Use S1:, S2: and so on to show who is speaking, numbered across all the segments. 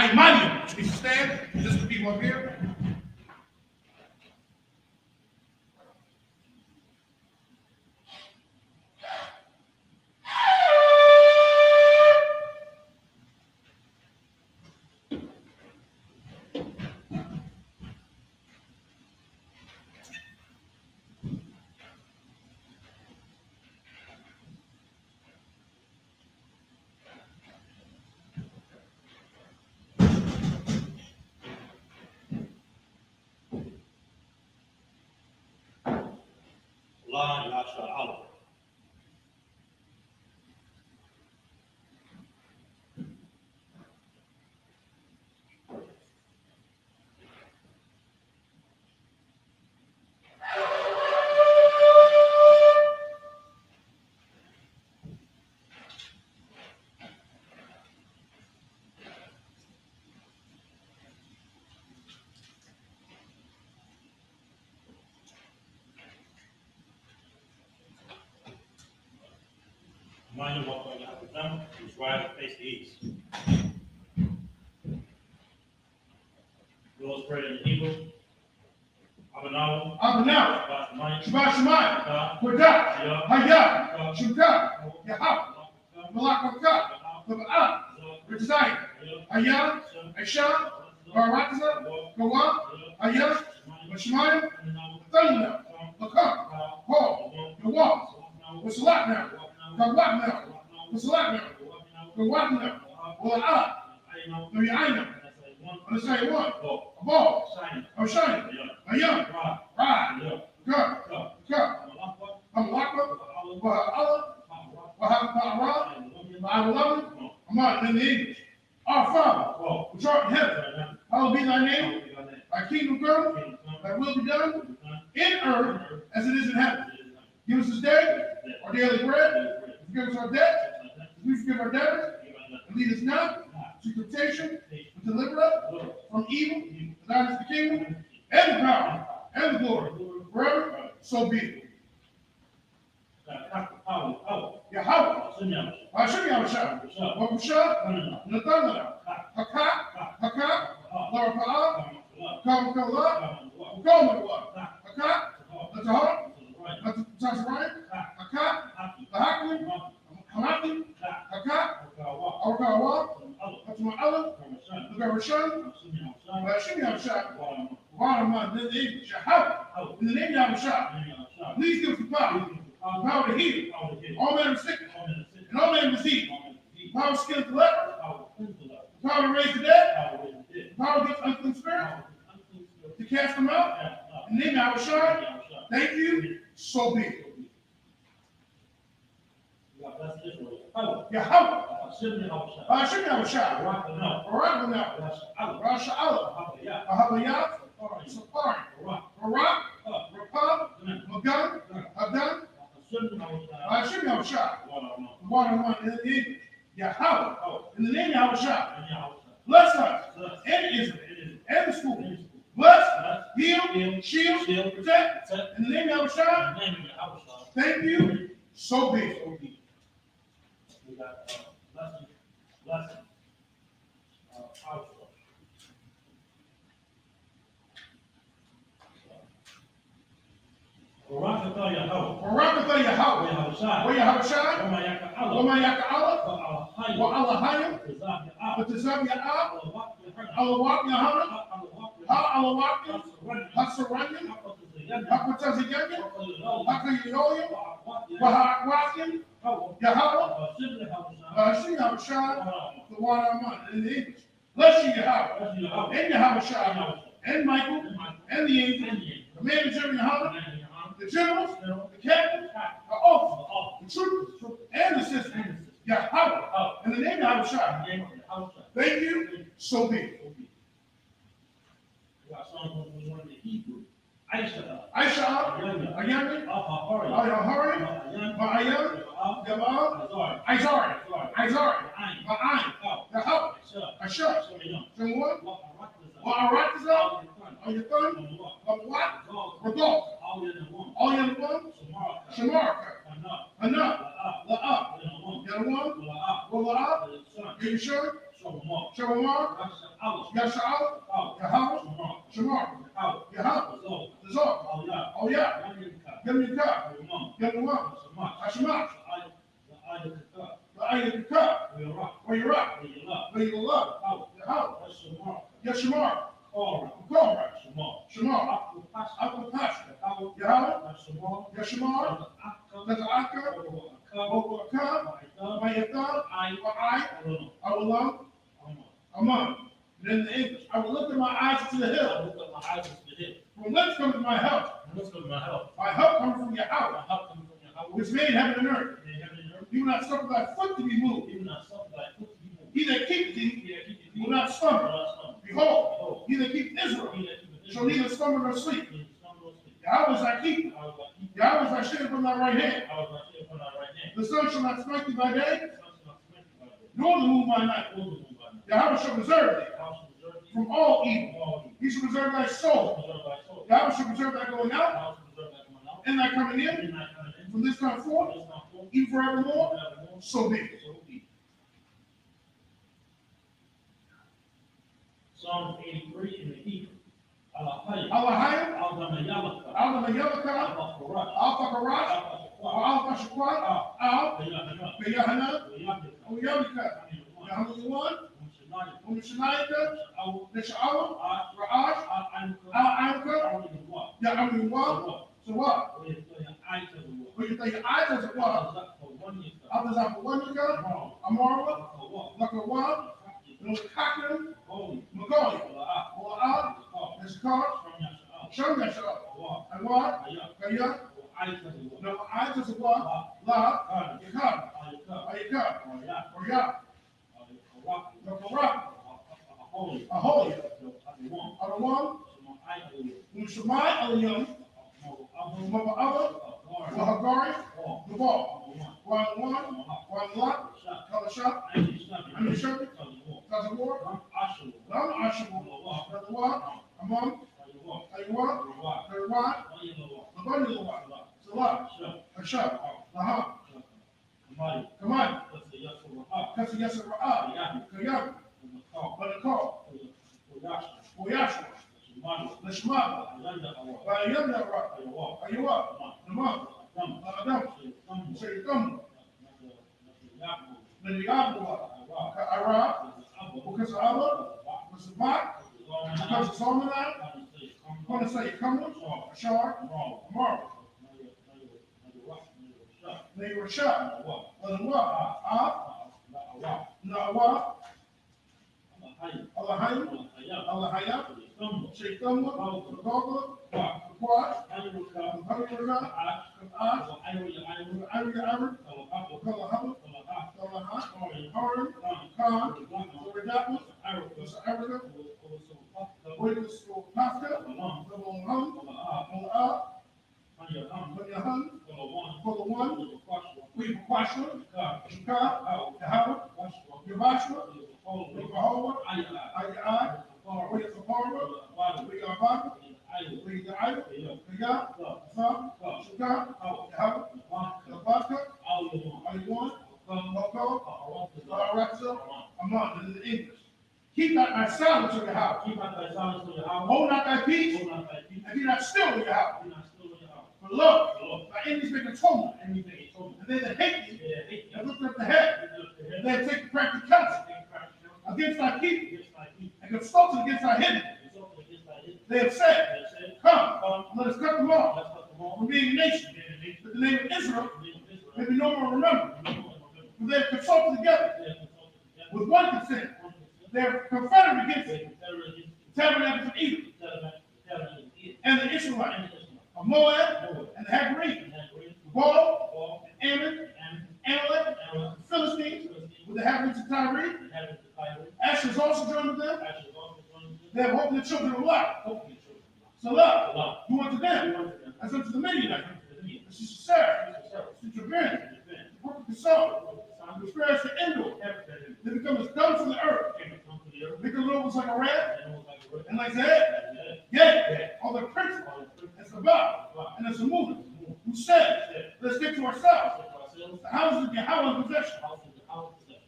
S1: I money. Please stand. Just the people up here.
S2: La Yasha Allah. Mind you, walk on your upper thumb, who's right face the east. Lord's prayer in Hebrew. Abanawa.
S1: Shabbat Shemai. Kodah. Hayah. Shukah. Yahab. Malak Makah. Taba'ah. Rizai. Hayah. Aisha. Baratza. Kawa. Hayah. Shemai. Thunder. Lakah. Paul. Nawab. What's a lot now? Got what now? What's a lot now? Got what now? Well, no, you ain't know. On the same one. A ball. I'm shining. A young. Ride. Cut. I'm locked up. Allah. I love it. I'm out in the English. Our Father, which art in heaven, hallowed be thy name. Thy kingdom come. Thy will be done in earth as it is in heaven. Give us this day our daily bread. Forgive us our debts. We forgive our debtors. And lead us not to temptation, but deliver us from evil. For thine is the kingdom, and the power, and the glory, forever. So be it. Yahweh. Hashem Yahushua. Baruch Nathanael. Hakak. Lord Pa'ah. Kam Kala. Kam Hakak. Latahar. Latahar. Hakak. Lahakim. Hamakim. Hakak. Awakawa. Hatuma'ala. Lagarashan. Hashem Yahushua. Wadaman. In the name of Yahweh. In the name of Yahushua. Please give us the power to heal all manner of sickness and all manner of disease. Power to skin the leper. Power to raise the dead. Power to get unclean spirits. To cast them out. In the name of Yahushua. Thank you. So be it. Yahweh. Hashem Yahushua. Barak Rasha Allah. Ahabayah. Safari. Barak. Rapab. Magan. Adan. Hashem Yahushua. One in the English. Yahweh. In the name of Yahushua. Bless us and Israel and the school. Bless, heal, shield, protect. In the name of Yahushua. Thank you. So be it.
S2: We got blessing. Barakatah Yahweh. Yahushua. Wama Yaka Allah. Wa Allah Batazab Ya'ab. Alawak Yahana. Alawak. Hasaranya. Hakataziganya. Hakayoya. Wahakwaki. Yahweh. Hashem Yahushua. The one I'm in the English. Bless you, Yahweh. And Yahushua. And Michael. And the angel. The man of Jeremy Yahweh. The generals, the captains, the officers, the troopers, and the sisters. Yahweh. In the name of Yahushua. Thank you. So be it. We got Psalm 121 in Hebrew. Aisha.
S1: Ayami. Ahari. Ma'ayam. Yabal. Izari. Ma'ayin. Yahweh. Asher. Someone. Wa'aratza. On your thumb. What? Regal. All in one. Shamarka. Enough. La'ab. Yadawam. Wala'ab. Yeshua. Shavamar. Yasha'Allah, Yahweh, Shamar, Yahweh, Zor, oh yeah, Yamika, Yamua, Hashemah, the Ayakaka, where you're at, where you love, Yahweh, Yashamar, Korah, Shamar, Akal Pasha, Yahweh, Yashamar, Tazaka, Okaka, Mayata, I will love, Amon. And in the English, I will lift up my eyes to the hill. From whence comes my help? My help comes from Yahweh, which made heaven and earth. You will not suffer thy foot to be moved. He that keepeth thee will not stumble. Behold, he that keepeth Israel shall neither stumble nor sleep. Yahweh is thy keeper. Yahweh is thy shade from thy right hand. The sun shall not smite thee by day, nor the moon by night. Yahweh shall preserve thee from all evil. He shall preserve thy soul. Yahweh shall preserve thy going out and thy coming in from this time forth, even forevermore. So be it.
S2: Psalm 83 in the Hebrew.
S1: Alahayim,
S2: Al-Damayalaka,
S1: Al-Damayalaka,
S2: Al-Fakarash,
S1: Al-Fakarash, Al-Fashakwa, Al-Beyahanan, Al-Yamika, Yahanuwan, Umshanayaka, Nisha'awa, Ra'ash, Al-Anka, Yahanuwan. So what? When you throw your eyes as it was, others have one yaka, Amara, Lakawan, Kakim, Magoli, Moab, Nishkar, Sham Yashar, and what? Kaya, no eyes as it was, La, Yakab, Ayakab, Orya, Lakarak, Ahoy, Adawan, Mushamai Aliyam, Maba'aba, Wahagari, the ball, one lot, Kalashah, and the shepherd, Tazawar, Lam Ashabu, Tazawar, Amon, Aywa, Terwa, Labani, Salah, Ashab, Laha, Kamai, Kasi Yasser Ra'ab, Kayab, Badakar, Oyashua, Lashmab, Bayamna Ra, Aywa, Naman, Adam, Shaytam, Nadiabua, Ara, because Allah, was the back, because it's on the line, I'm going to say, come on, Ashar, Amar, they were shot, Nawa, Allahayim, Allahayah, Shaytam, Gogla, Quad, Hamurka, Ira, Kalahama, Haram, Khan, Redapus, Africa, Witness for Pasca, for the one, we Quashma, Shaka, Yahweh, Yavashma, Yahweh, Ayah, we are Sahara, we are Baba, we are Ayah, Kaya, Sam, Shaka, Yahweh, Yavashka, Ayuan, Moko, Araxa, Amon, in the English. Keep not thy silence in your house. Hold not thy peace, and be not still in your house. For lo, thy enemies make atonement, and they that hate thee have lifted up the head, and they have taken crafty counsel against thy people, and consulted against thy hidden. They have said, come, let us cut them off from being a nation, that the name of Israel may be no more remembered. For they have consulted together with one consent. They are confederate against the tabernacles of Edom, and the Israelites, of Moab, and the Hagarenes, Baal, and Ammon, Amalek, the Philistines, with the inhabitants of Tyre. Asher is also joined with them. They have hope in the children of life. Salah, who unto them, as unto the Midianites, the Sisera, the Jabin, the work of the soul, the spirits of Endor. They become as dung from the earth. Make the lobes like a rat, and like the head. Yea, all the princes, as the bow, and as the movement, who said, let's get to ourselves. The houses of Yahweh in possession.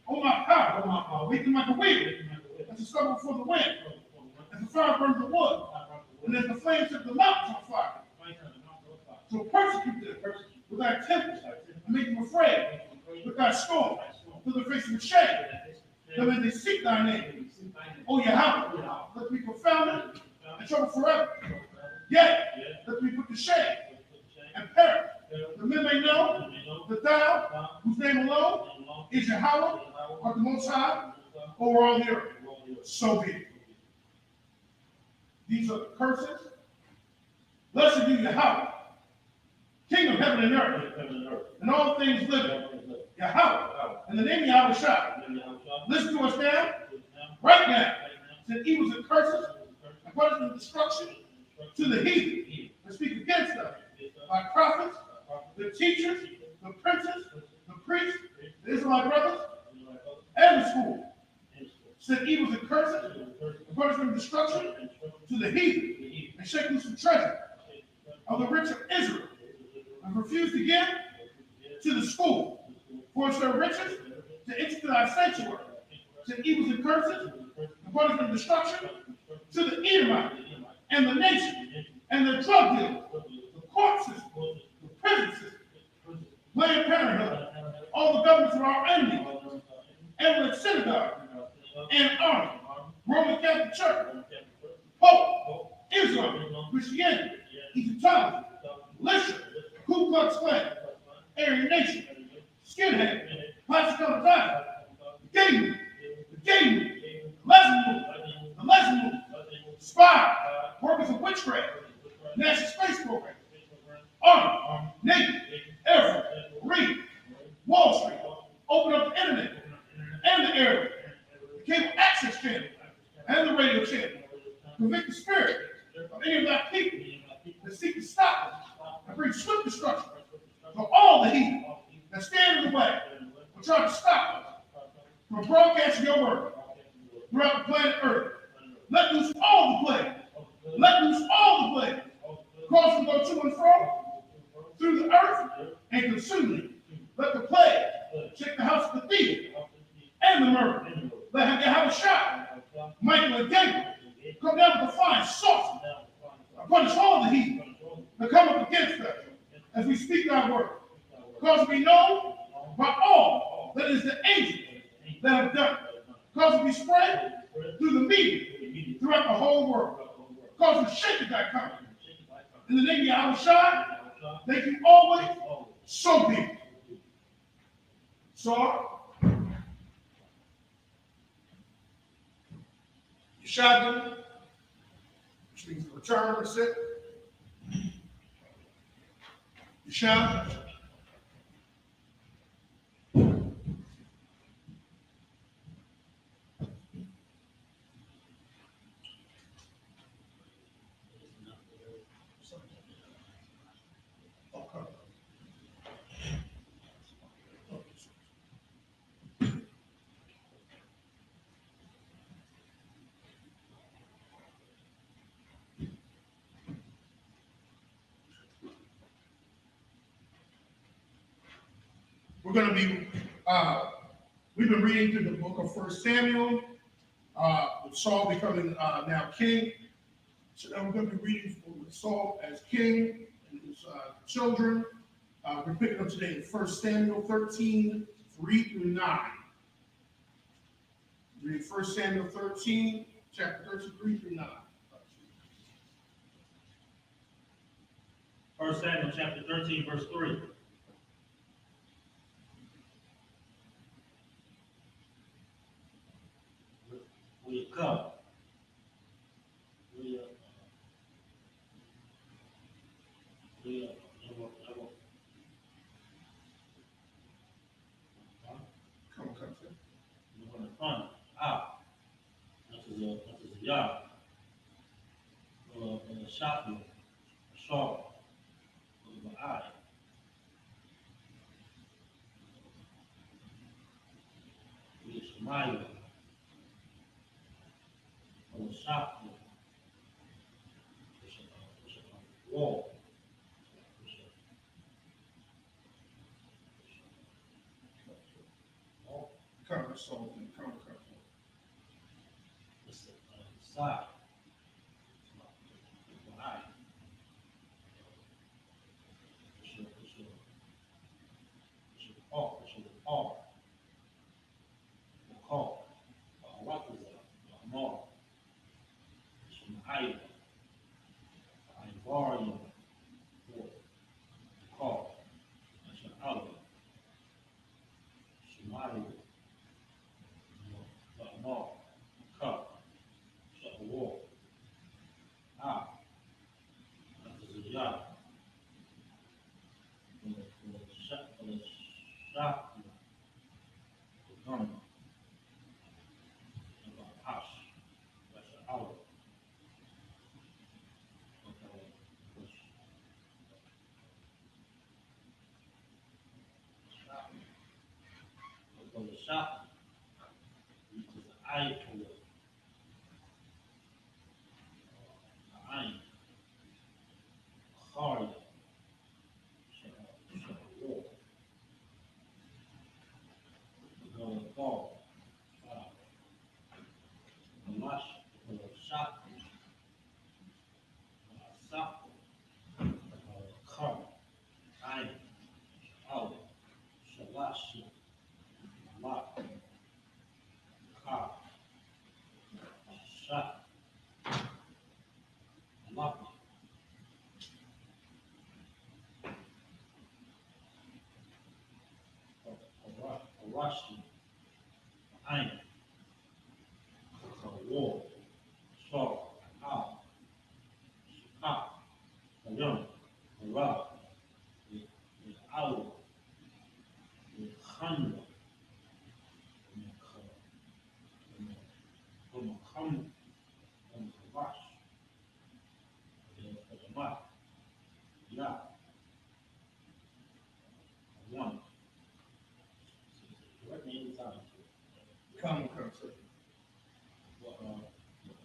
S1: Oh my power, make them like a wheel, as the stubble before the wind, as the fire burns the wood, and as the flames set the mountains on fire. So persecute them with thy tempest, and make them afraid with thy storm, to the face of shame. That when they seek thy name, O Yahweh, let me confound and trouble forever. Yet, let me put to shame and perish. The men may know that thou, whose name alone is Yahweh, art the Most High over all the earth. So be it. These are the curses. Blessed be Yahweh, King of heaven and earth, and all things living. Yahweh, in the name of Yahweh Shah. Listen to us now, right now. Send evils and curses, and punishment and destruction to the heathen that speak against us, by prophets, the teachers, the princes, the priests, the Israelite brothers, and the school. Send evils and curses, and punishment and destruction to the heathen, and shake loose the treasure of the rich of Israel, and refuse to give to the school, for it's their riches to enter to thy sanctuary. Send evils and curses, and punishment and destruction to the Edomite, and the nation, and the drug dealers, the court system, the prison system, Planned Parenthood, all the governments of our enemies, Evelyn Synagogue, and Army, Roman Catholic Church, Pope, Islam, Christianity, Egyptology, militia, Ku Klux Klan, Aryan Nation, Skinhead, Plastic Comitatus, the lesson movement, spy, workers of witchcraft, National Space Program, Army, Navy, Air Force, Marine, Wall Street, open up the internet, and the air, the cable access channel, and the radio channel. Convict the spirit of any of our people that seek to stop us and bring swift destruction to all the heathen that stand in the way or try to stop us from broadcasting your word throughout the planet Earth. Let loose all the plagues. Let loose all the plagues. Cause them to go to and fro through the earth and consume them. Let the plague shake the house of the thief and the murder. Let him have a shot. Michael and Gabriel come down with the fine sauce and punish all the heathen that come up against us as we speak thy word. Cause we know by all that is the angels that have done it. Cause it be spread through the media throughout the whole world. Cause it shake thy country. In the name of Yahweh Shai, thank you always, so be it. So, Yeshua, which means return or sit. Yeshua. We're going to be, we've been reading through the book of 1 Samuel, with Saul becoming now king. So now we're going to be reading with Saul as king and his children. We're picking up today in 1 Samuel 13, 3 through 9. Read 1 Samuel 13, chapter 13, 3 through 9.
S2: 1 Samuel chapter 13, verse 3. We come.
S1: Come.
S2: We're going to find out. This is a yard. A shop, a shop, an eye. We smile. On the shop, wall.
S1: Come, Saul, come.
S2: side. Right. It's a call. What is it? More. It's an item. I borrow for call. It's an other. Somebody. More. Cup. It's a war. Ah. That is a job. For the shop. The gun. The house. That's an hour. For the shop, which is the eye for the eye, hard, wall, the ball, the lush, for the shop, shop, car, eye, out, shalash, lock, car, shop, lock, a rush, iron, a wall, saw, out, pop, a young, a rock, the owl, the hunger, from a come, from a rush, the mud, yeah, one. What name is that?
S1: Common concept.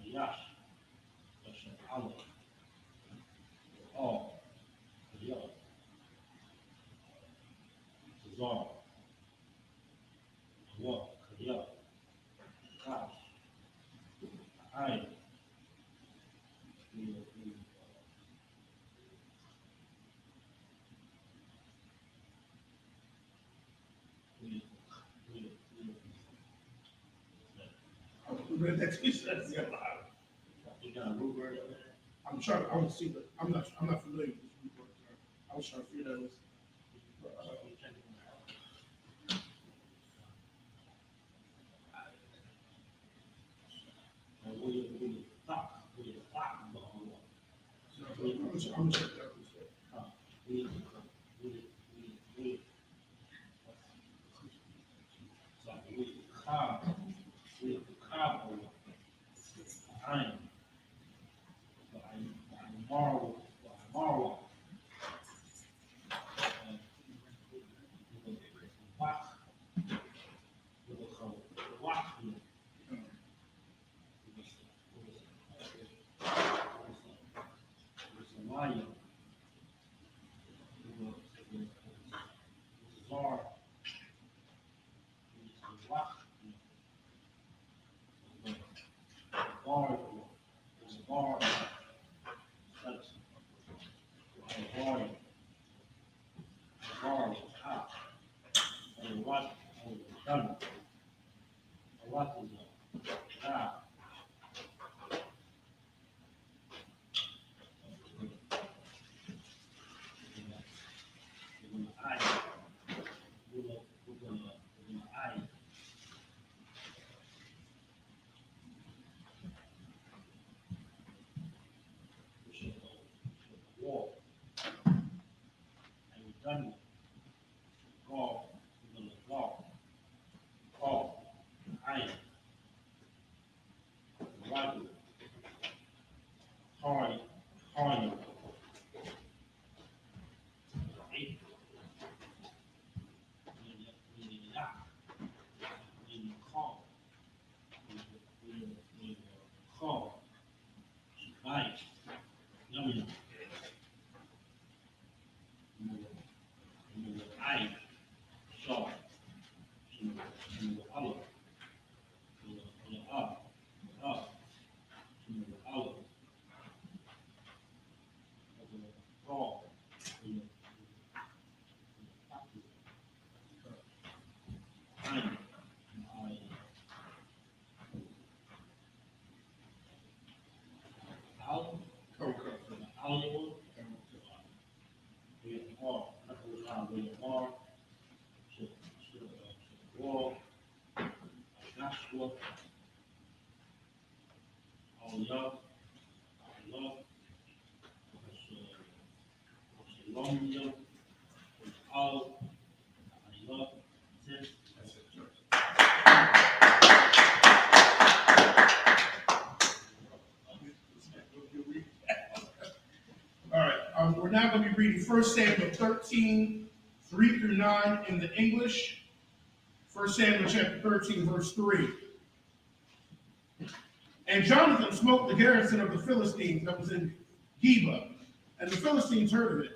S2: Yash, that's an owl, all, the yellow, Zar, walk, yellow, house, I,
S1: That's he says it loud.
S2: you got a root word over there?
S1: I'm trying, I want to see, but I'm not familiar with this report. I was trying to figure that was.
S2: We thought,
S1: I'm gonna check that out.
S2: we, so we carve over, I, marvel, Wach, Lion, Czar, Wach, Bar, Bar, that's Bar, Bar, Top, and what, done, what is that? Wall, and done, golf, golf, golf, iron, water, hard, hard, eight, in call, call, bite, yummy, eye, saw, other, up, Lamar, Wall, Joshua, Allah, Colombia, all, Allah, this.
S1: All right, we're now going to be reading 1 Samuel 13, 3 through 9 in the English. 1 Samuel chapter 13, verse 3. And Jonathan smote the garrison of the Philistines that was in Geba, and the Philistines heard of it.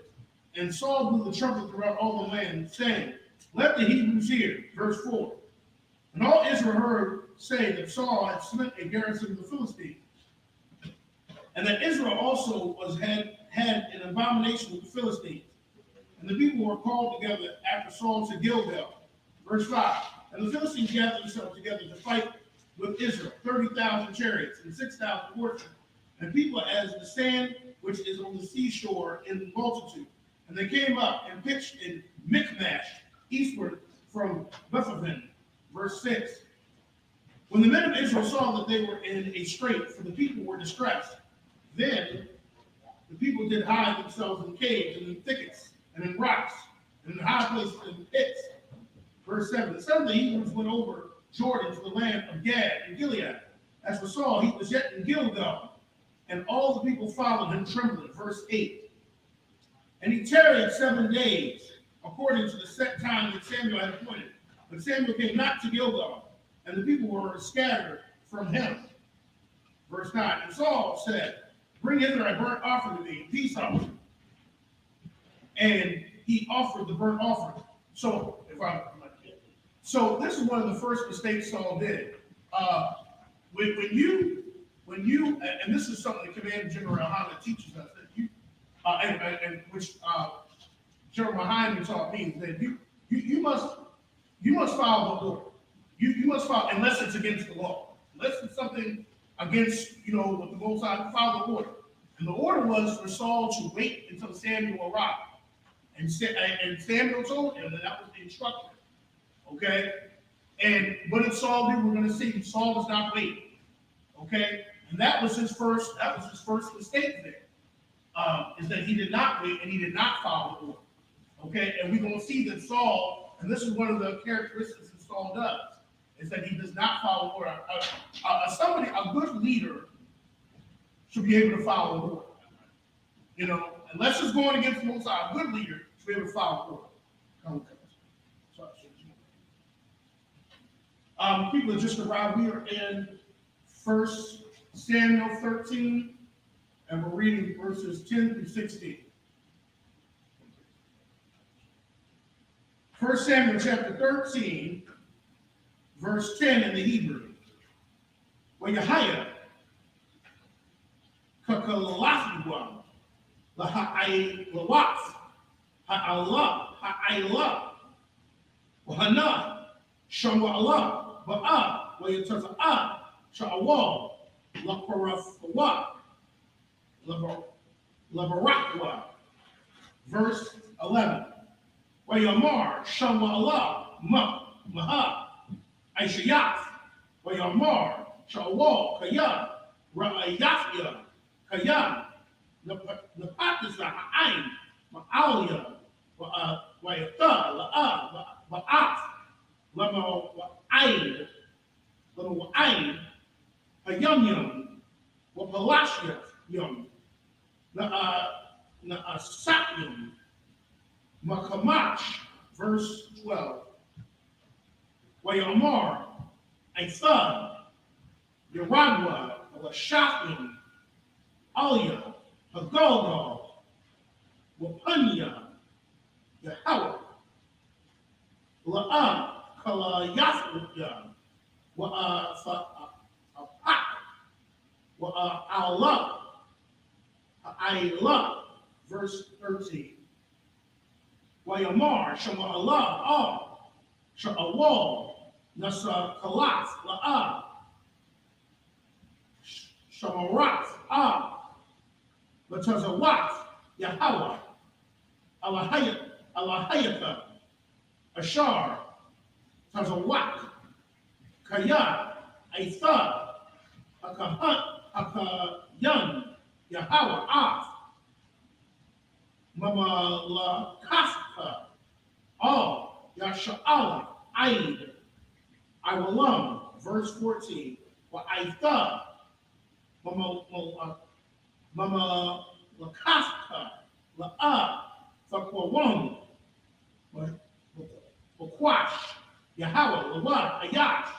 S1: And Saul blew the trumpet throughout all the land, saying, let the Hebrews hear. Verse 4. And all Israel heard say that Saul had smitten a garrison of the Philistines, and that Israel also had an abomination with the Philistines. And the people were called together after Saul to Gilgal. Verse 5. And the Philistines gathered themselves together to fight with Israel, 30,000 chariots and 6,000 horsemen, and people as the sand which is on the seashore in multitude. And they came up and pitched in Michmash, eastward from Bethlehem. Verse 6. When the men of Israel saw that they were in a strait, for the people were distressed, then the people did hide themselves in caves and in thickets and in rocks and in high places and pits. Verse 7. Some of the Hebrews went over Jordan to the land of Gad and Gilead. As for Saul, he was yet in Gilgal, and all the people followed him trembling. Verse 8. And he tarried 7 days, according to the set time that Samuel had appointed. But Samuel came not to Gilgal, and the people were scattered from him. Verse 9. And Saul said, bring hither a burnt offering to me, peace offering. And he offered the burnt offering. So this is one of the first mistakes Saul did. When you, and this is something the Commander General Hanna teaches us, that you, and which General Hyman taught me, that you must follow the order. You must follow, unless it's against the law. Unless it's something against, what the Most High, follow the order. And the order was for Saul to wait until Samuel arrived. And Samuel told him that was the instruction. Okay? And what did Saul do? We're going to see. Saul does not wait. Okay? And that was his first mistake there. Is that he did not wait and he did not follow the order. Okay? And we're going to see that Saul, and this is one of the characteristics that Saul does, is that he does not follow order. A good leader should be able to follow order. Unless it's going against the Most High, a good leader should be able to follow order. People that just arrived, we are in 1 Samuel 13, and we're reading verses 10 through 16. 1 Samuel chapter 13, verse 10 in the Hebrew. Wayahaya, Kakalafwa, Laha'ilawaf, Ha'allah, Ha'illah, Wahana, Shawa'allah, Ba'a, Wayataza'a, Sha'awal, Laparafwa, Labarakwa. Verse 11. Wayamar, Shawa'allah, Maha, Aishayaf, Wayamar, Shawal, Kaya, Ra'ayafya, Kaya, Napatiza, Ha'ain, Ma'alia, Wayata, La'a, Ba'af, Lama Wa'ain, Hayam, Wapalashia, Yum, Na'asakyum, Makamash, verse 12. Wayamar, Aithad, Yaragwa, Washakim, Alia, Hagalgal, Wapanya, Yahweh, La'a, Kala Yafya, Apak, Allah, Ailah, verse 13. Wayamar, Shama Allah, Sha'awal, Nasa Kalaf, La'a, Shamarat, Batazawaf, Yahweh, Alahayat, Alahayatha, Ashar, Tazawak, Kaya, Aitha, Akayan, Yahweh, Af, Mamalakafka, All, Yasha'ala, Aid, Iwalam, verse 14, Wa Aitha, Mama Lakafka, La'a, Fakwawam, Wakwash, Yahweh, Lawa, Ayash,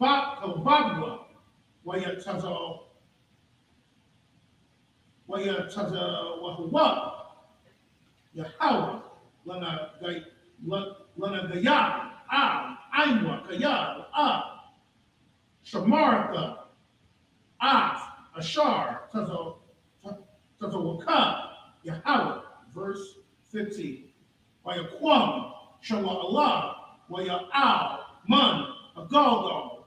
S1: Kalabagwa, Wayataza Wahawa, Yahweh, Lana Gaya, Aimwa, Kaya, Shamartha, Af, Ashar, Tazawaka, Yahweh, verse 15. Wayaquam, Shama Allah, Waya'al, Man, Agalgal,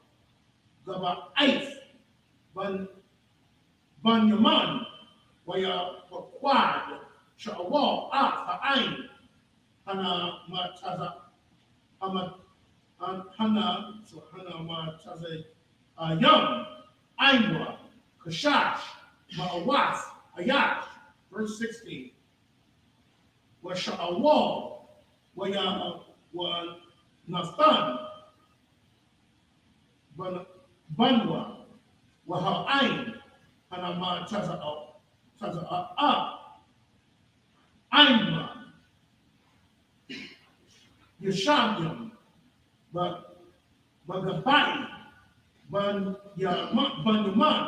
S1: Gaba Aif, Banyaman, Wayaquad, Sha'awal, Af, Ha'ain, Hana Mataza, Hana Mataza, Yum, Aimwa, Kashash, Ma'awas, Ayash, verse 16. Washa'awal, Nathan, Banwa, Waha'ain, Hanama Taza'a, Aimwa, Yeshabyam, Bagabai, Banyaman,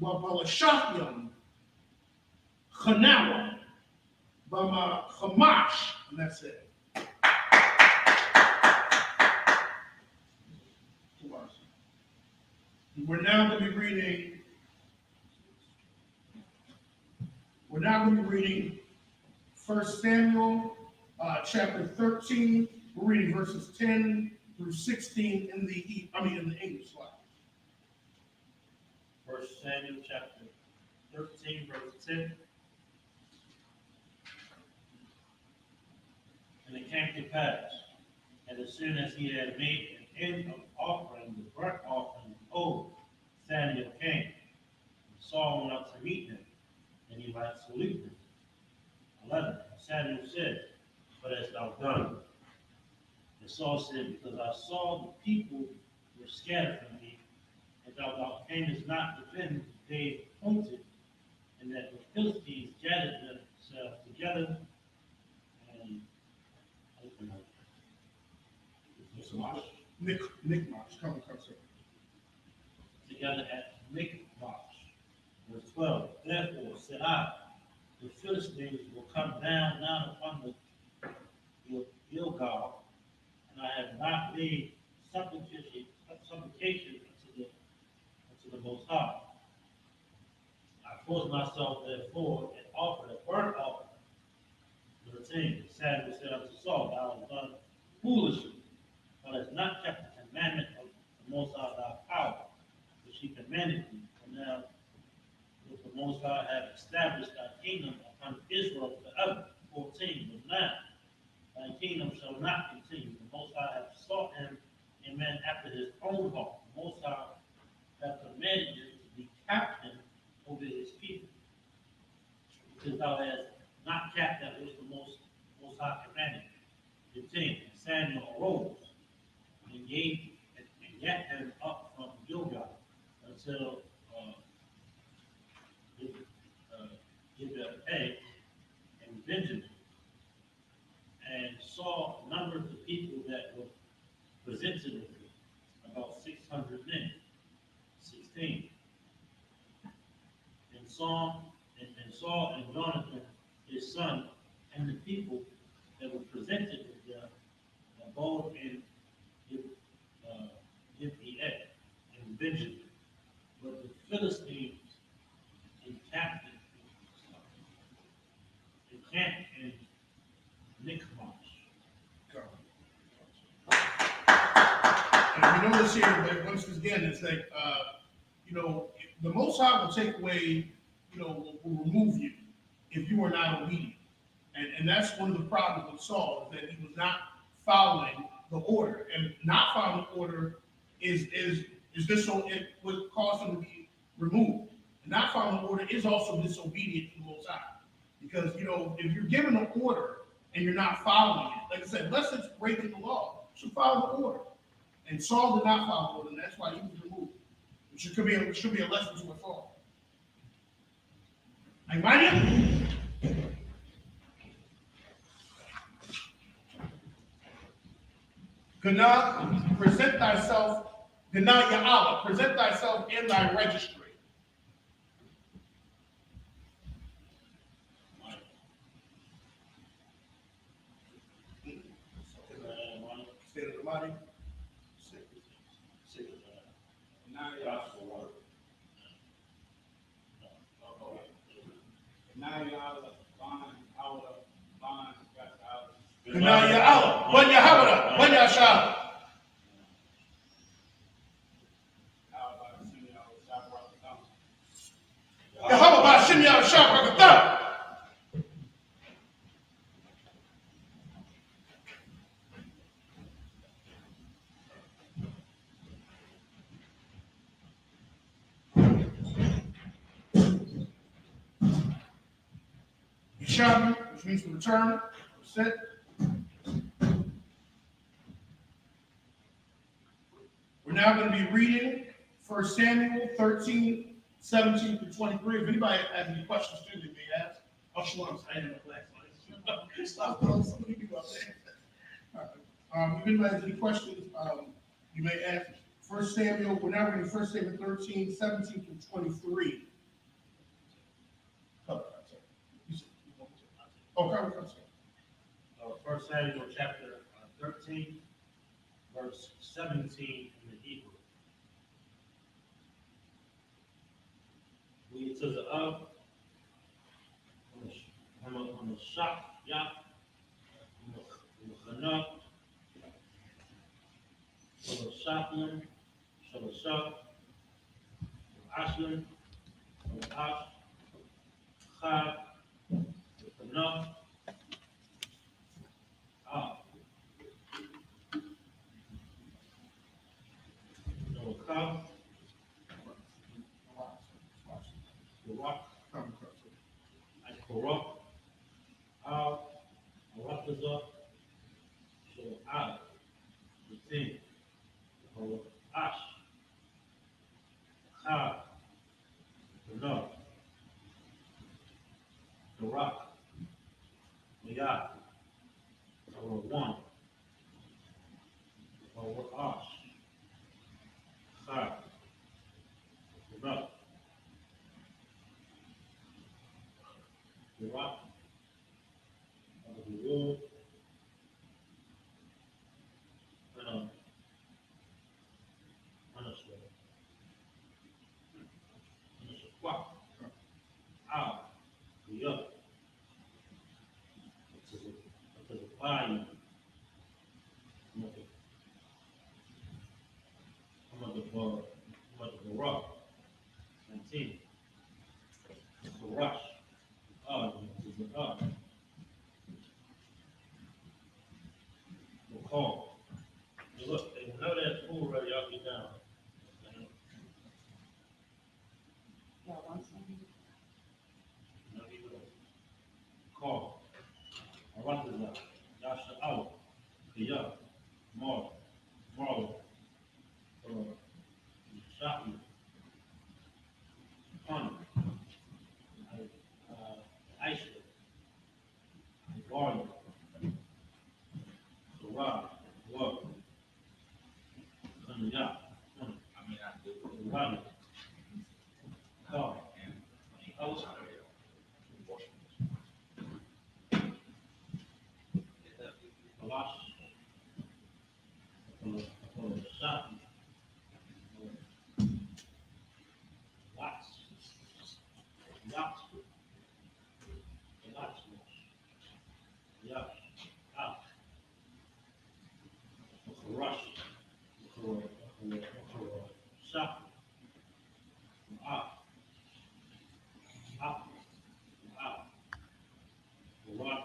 S1: Wabalashafyam, Chanawa, Bama Hamash, and that's it. We're now going to be reading 1 Samuel chapter 13. We're reading verses 10 through 16 in the English slide.
S2: 1 Samuel chapter 13, verse 10. And it came to pass, and as soon as he had made an end of offering the burnt offering, behold, Samuel came, and Saul went up to meet him, and he might salute him. 11. Samuel said, What hast thou done? And Saul said, Because I saw the people were scattered from me, and thou camest not within the day appointed, and that the Philistines gathered themselves together, and
S1: Michmash, come sir.
S2: Together at Michmash. Verse 12. Therefore said I, the Philistines will come down upon the Gilgal, and I have not made supplication unto the Most High. I forced myself therefore and offered a burnt offering. 13. Samuel said unto Saul, Thou hast done foolishly, but hast not kept the commandment of the Most High thy power, which he commanded thee. And now, if the Most High have established thy kingdom upon Israel forever. 14. But now, thy kingdom shall not continue. The Most High hath sought him a man after his own heart. The Most High hath commanded him to be captain over his people. Because thou hast not kept that which the Most High commanded. 15. Samuel arose and gat him up from Gilgal until Gibeah and Benjamin, and saw a number of the people that were presented with him, about 600 men. 16. And Saul and Jonathan, his son, and the people that were presented with them abode in Gibeah and Benjamin. But the Philistines encamped in Michmash.
S1: And we notice here that once again, it's like, the Most High will take away, will remove you if you are not obedient. And that's one of the problems with Saul, is that he was not following the order. And not following the order is this, so it would cause him to be removed. And not following the order is also disobedient to the Most High. Because, if you're given an order and you're not following it, like I said, unless it's breaking the law, you should follow the order. And Saul did not follow the order, and that's why he was removed. It should be a lesson to us all. Amen. Gana, present thyself, Gana Ya'ala, present thyself in thy registry. State of the body. Gana Ya'ala, Ban Yahawada, Ban Yashab. Yahweh Bashim Yahshab Rakatah. Yashab, which means to return, sit. We're now going to be reading 1 Samuel 13, 17 through 23. If anybody has any questions too, they may ask. Oh, shalom. I didn't know class. Stop throwing so many people out there. If anybody has any questions, you may ask. 1 Samuel, we're now reading 1 Samuel 13, 17 through 23. Okay,
S2: 1 Samuel chapter 13, verse 17 in the Hebrew. We to the on the shop, yeah, on the Shapim, Shabashab, Ashlim, Ash, Chab, Kanah, Noakam, Barak, Korah, Arakazah, Sho'ab, Yatim, Ash, Chab, Kanah, Barak, Yah, one, Ash, Chab, Kanah, Barak, the wall, and call. Look, they know that fool ready, y'all get down. Call. Arakazah, Yasha out, Kiyah, Mar, Marla, Shafi, Hunter, Isupk, Garden, Sarah, Love, Kanya, Rabbit, Car, House, Alash, Shafi, Lots, Yachts, Yacht, Out, Rush, Shop, Up, Up, Up, Rock,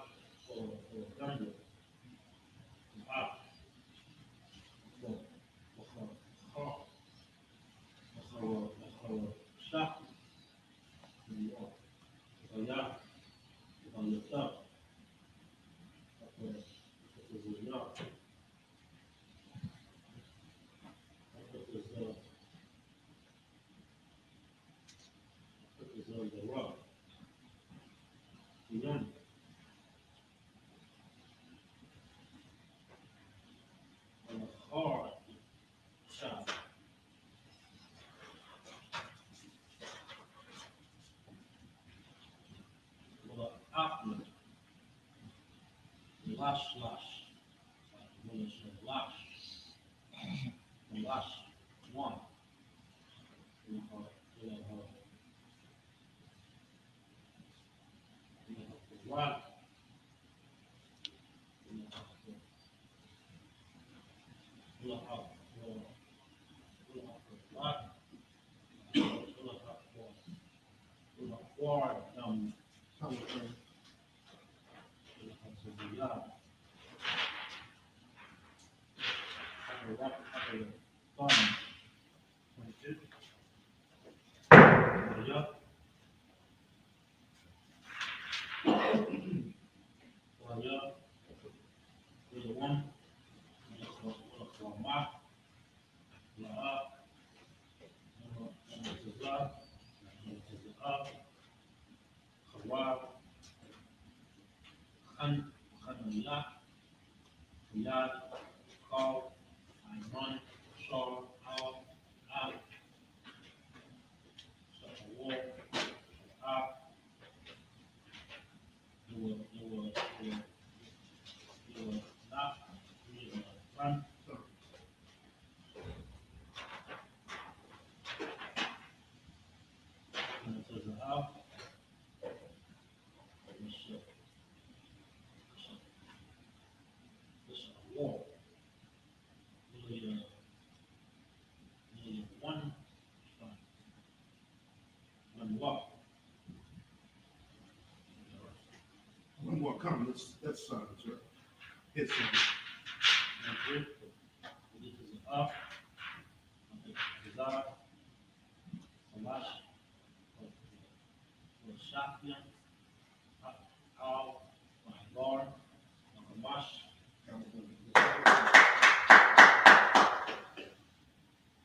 S2: Lash. Lash. One. One.
S1: One more coming. That's right. It's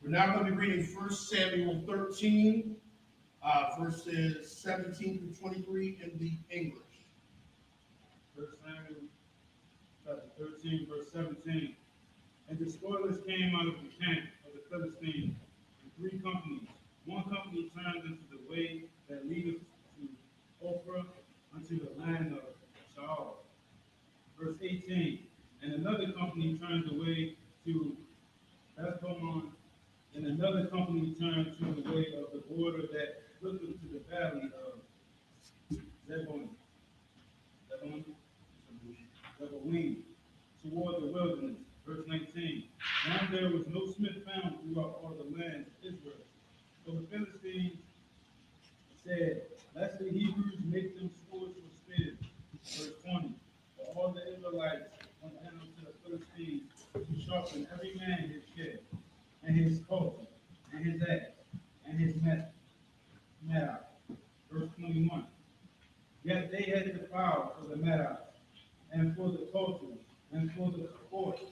S1: We're now going to be reading 1 Samuel 13, verses 17 through 23 in the English.
S3: 1 Samuel chapter 13, verse 17. And the spoilers came out of the camp of the Philistines in three companies. One company turned into the way that leadeth to Ophrah, unto the land of Shaul. Verse 18. And another company turned away to Bethhoron, and another company turned to the way of the border that looked into the valley of Zebulun, toward the wilderness. Verse 19. Now there was no smith found throughout all the land of Israel. So the Philistines said, lest the Hebrews make them swords or spears. Verse 20. For all the Israelites went down to the Philistines to sharpen every man his shed, and his coat, and his axe, and his mattock. Verse 21. Yet they had the plow for the mattock, and for the culture, and for the forks,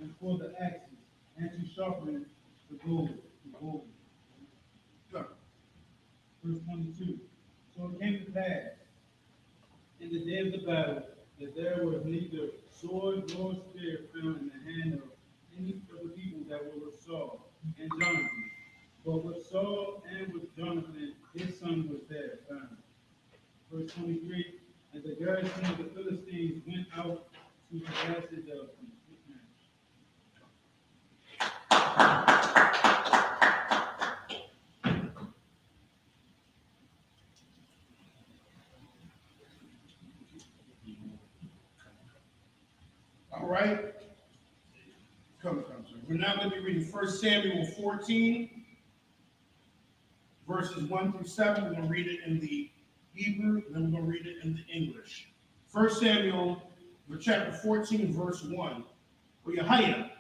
S3: and for the axes, and to sharpen the gold. Verse 22. So it came to pass in the day of the battle that there was neither sword nor spear found in the hand of any of the people that were with Saul and Jonathan. But with Saul and with Jonathan, his son was there found. Verse 23. And the garrison of the Philistines went out to the passage of
S1: all right. Come. We're now going to be reading 1 Samuel 14, verses 1 through 7. We're going to read it in the Hebrew, and then we're going to read it in the English. 1 Samuel, chapter 14, verse 1. Wayahaya,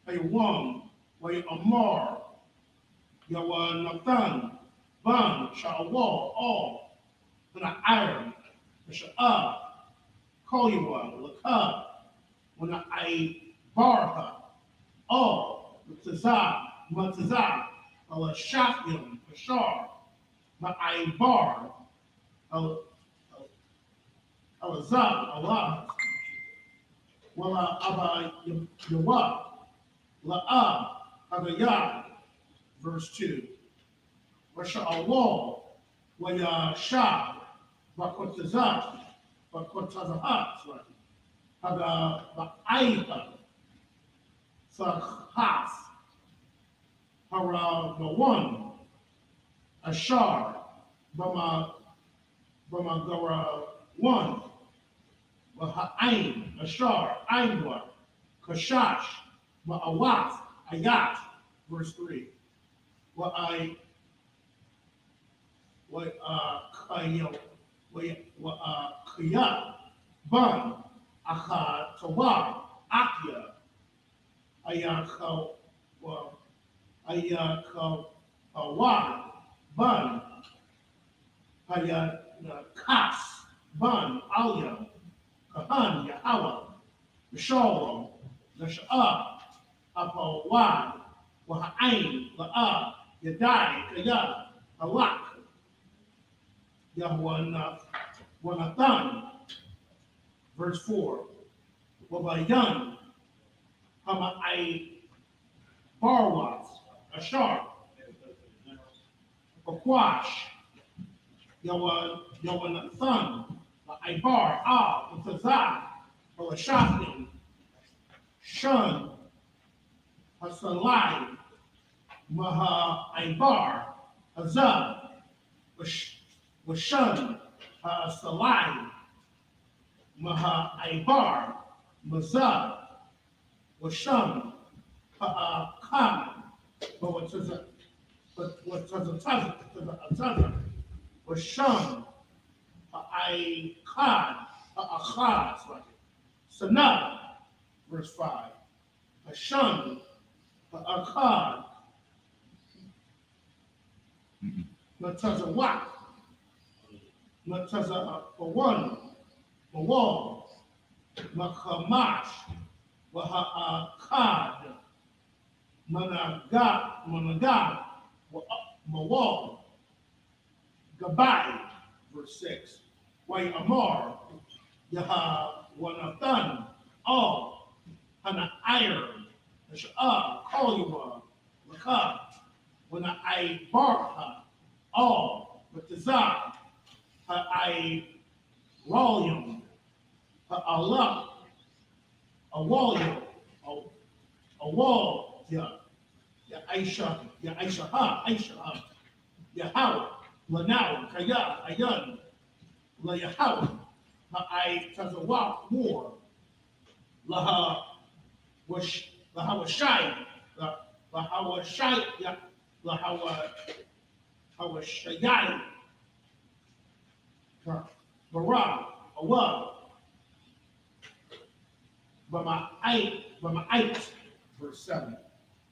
S1: Wayawam, Wayamar, Yawanathan, Ban, Sha'awal, all, Hana Iron, Sha'ab, Kolyawa, Lakab, Hana I Barha, all, Matazah, Allah Shafim, Bashar, Ma'ai Bar, Alazab, Allah, Wala Abba Yawab, La'ab, Agayah, verse 2. Rasha'allah, Waya Shah, Bakotazah, the Aiha, Sahas, the one, Ashar, Bama one, Ha'ain, Ashar, Ainwa, Kashash, Ma'awat, Ayat, verse 3. Wa'ai, Kayo, Kaya, Ban, Acha, Tawa, Akya, Ayaka, Ayaka, Awad, Ban, Haya, Kas, Ban, Alya, Kahan, Yahawa, Shalom, Nasha'a, Apawad, Waha'ain, La'a, Yadai, Kaya, Halak, Wanathan, verse 4, Wabayan, Hama'ai, Barwas, Ashar, Aquash, Yawanathan, Ibar, Tazah, Shafim, Shun, Hasalai, Maha Ibar, Azab, Washun, Hasalai, Maha Ibar, Mazab, Washun, Ha'akam, but what says a Tazah, Washun, Ha'ikad, Ha'achaz, Sanah, verse 5. Hashun, Ha'akad, Natazawak, Natazawan, Mawal, Makamash, Waha'akad, Managab, Mawal, Gabai, verse 6. Why Amar, Yahawanathan, all, Hana iron, Nasha'a, Koliwa, Lakab, when I barha, all, but the Zah, I volume, Allah, a volume, a wall, ya Aisha, Aisha, Yahweh, Lanau, Kaya, Ayan, La Yahweh, I Tazawak, more, Laha, Lahawashai, Lahawashai, Lahawashayai, Bara, Awa, Bama'ait, verse 7.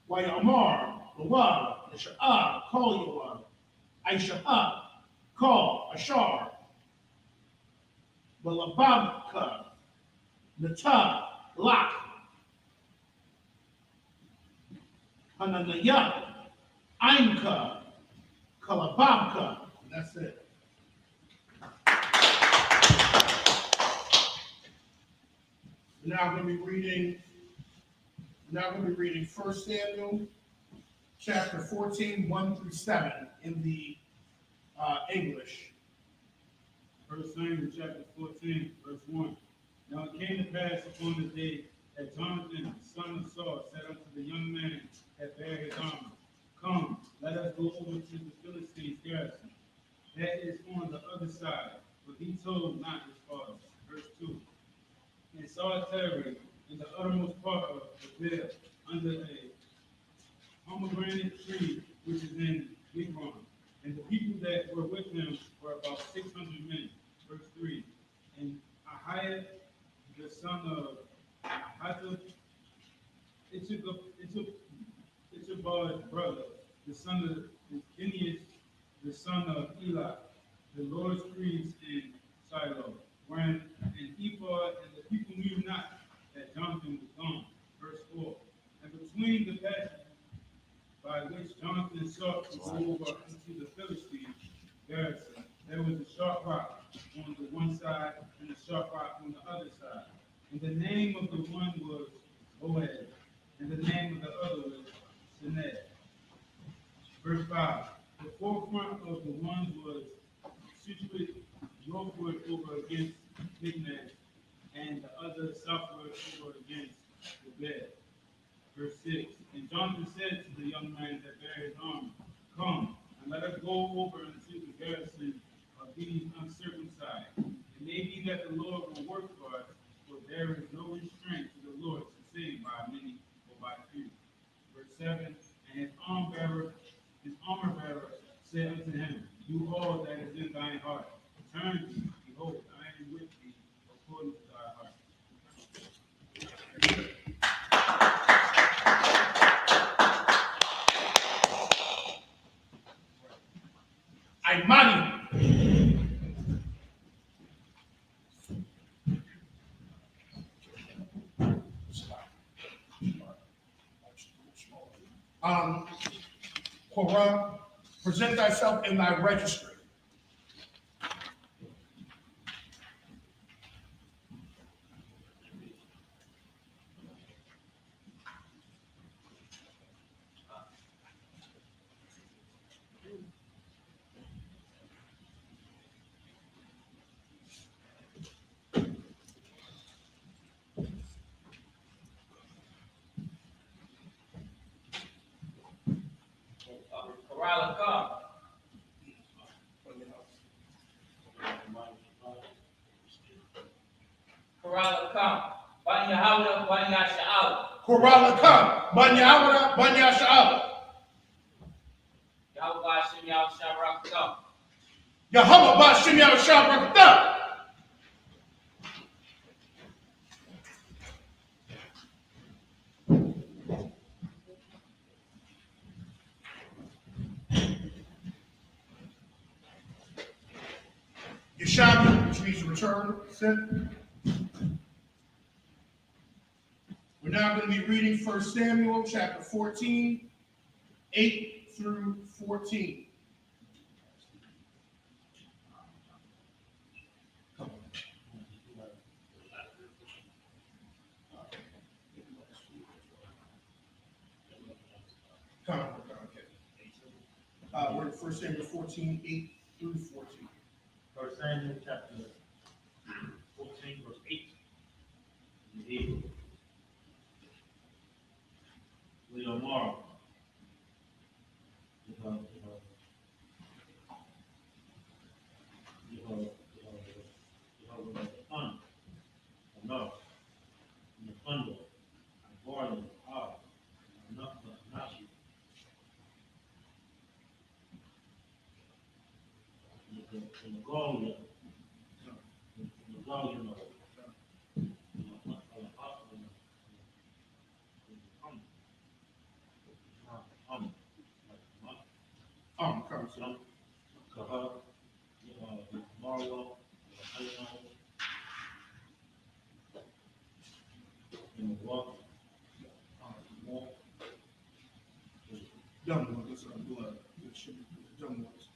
S1: Why Amar, Lawa, Nisha'a, call Yawa, Aisha'a, call, Ashar, Balababka, Nata, Lak, Hananaya, Ainka, Kalababka. That's it. Now I'm going to be reading 1 Samuel chapter 14, 1 through 7 in the English.
S3: 1 Samuel chapter 14, verse 1. Now it came to pass upon the day that Jonathan, the son of Saul, said unto the young man that bare his armor, Come, let us go over to the Philistines' garrison. That is on the other side. But he told not his father. Verse 2. And Saul tarried in the uttermost part of the vale under a pomegranate tree which is in Hebron. And the people that were with him were about 600 men. Verse 3. And Ahiah, the son of Ahitub, Ichabod's brother, the son of Phinehas, the son of Eli, the Lord's priest in Shiloh, wearing an ephod, and the people knew not that Jonathan was gone. Verse 4. And between the passages by which Jonathan sought to go over into the Philistines' garrison, there was a sharp rock on the one side and a sharp rock on the other side. And the name of the one was Boaz, and the name of the other was Sened. Verse 5. The forefront of the one was situated northward over against Michmash, and the other the southward over against the bed. Verse 6. And Jonathan said to the young man that bare his arm, Come, and let us go over unto the garrison of these uncircumcised. It may be that the Lord will work for us, for there is no restraint to the Lord to save by many or by few. Verse 7. And his armor bearer said unto him, Do all that is in thine heart. Turn thee, behold, I am with thee, according to thy heart.
S1: Imani. Quran, present thyself in thy registry. Koralakam, Banyawada, Banyasha'ala. Yahweh Bashim Yahshua. Yeshua, which means return, sent. We're now going to be reading 1 Samuel chapter 14, 8 through 14. Come on, okay. We're in 1 Samuel 14, 8 through 14.
S2: 1 Samuel chapter 14, verse 8. In the Hebrew. Leomar.
S1: Dumb ones, blood. It should be dumb ones.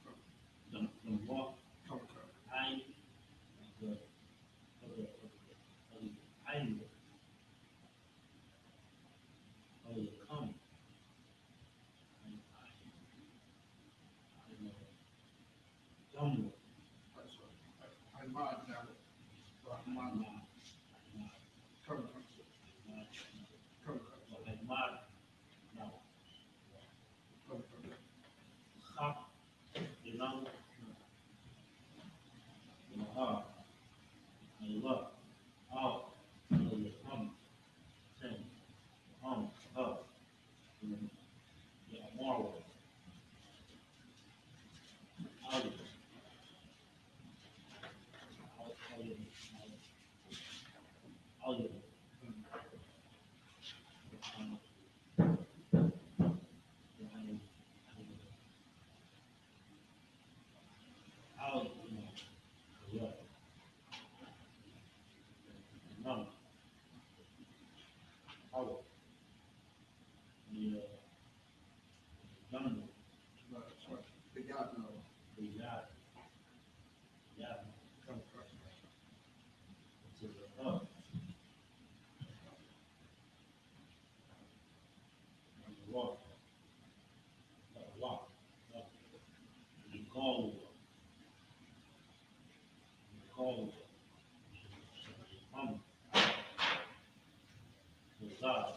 S2: God.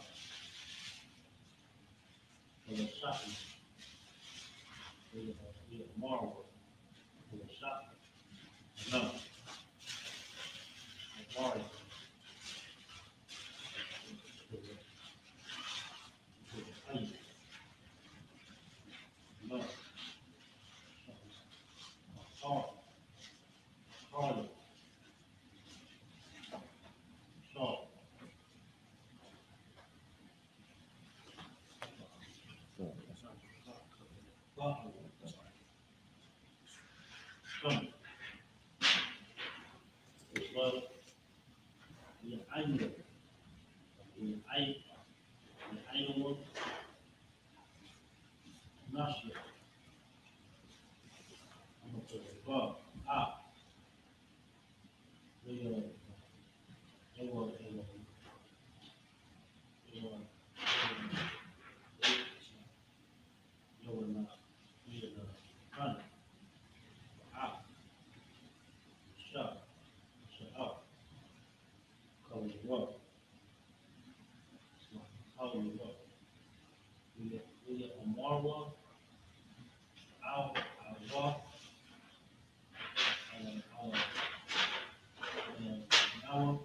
S2: For the shopping. For the tomorrow. For the shopping. No. Tomorrow. No. Hard. Hard. Short. Come. Well, yeah, I know. I know. Not sure. I'm gonna put it above. They were, not, running, out, shut up, cover the road, cover the road. We get on more walk, out, walk, hour,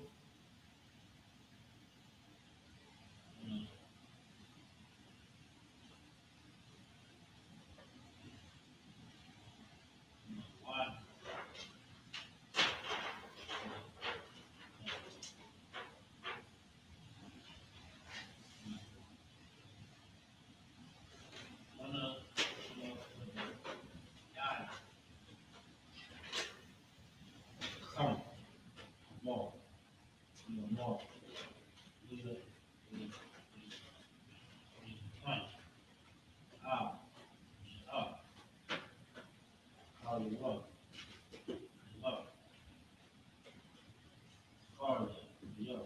S2: why, guy, come, more, more, punch, out, up, how you walk, up, hard, yo,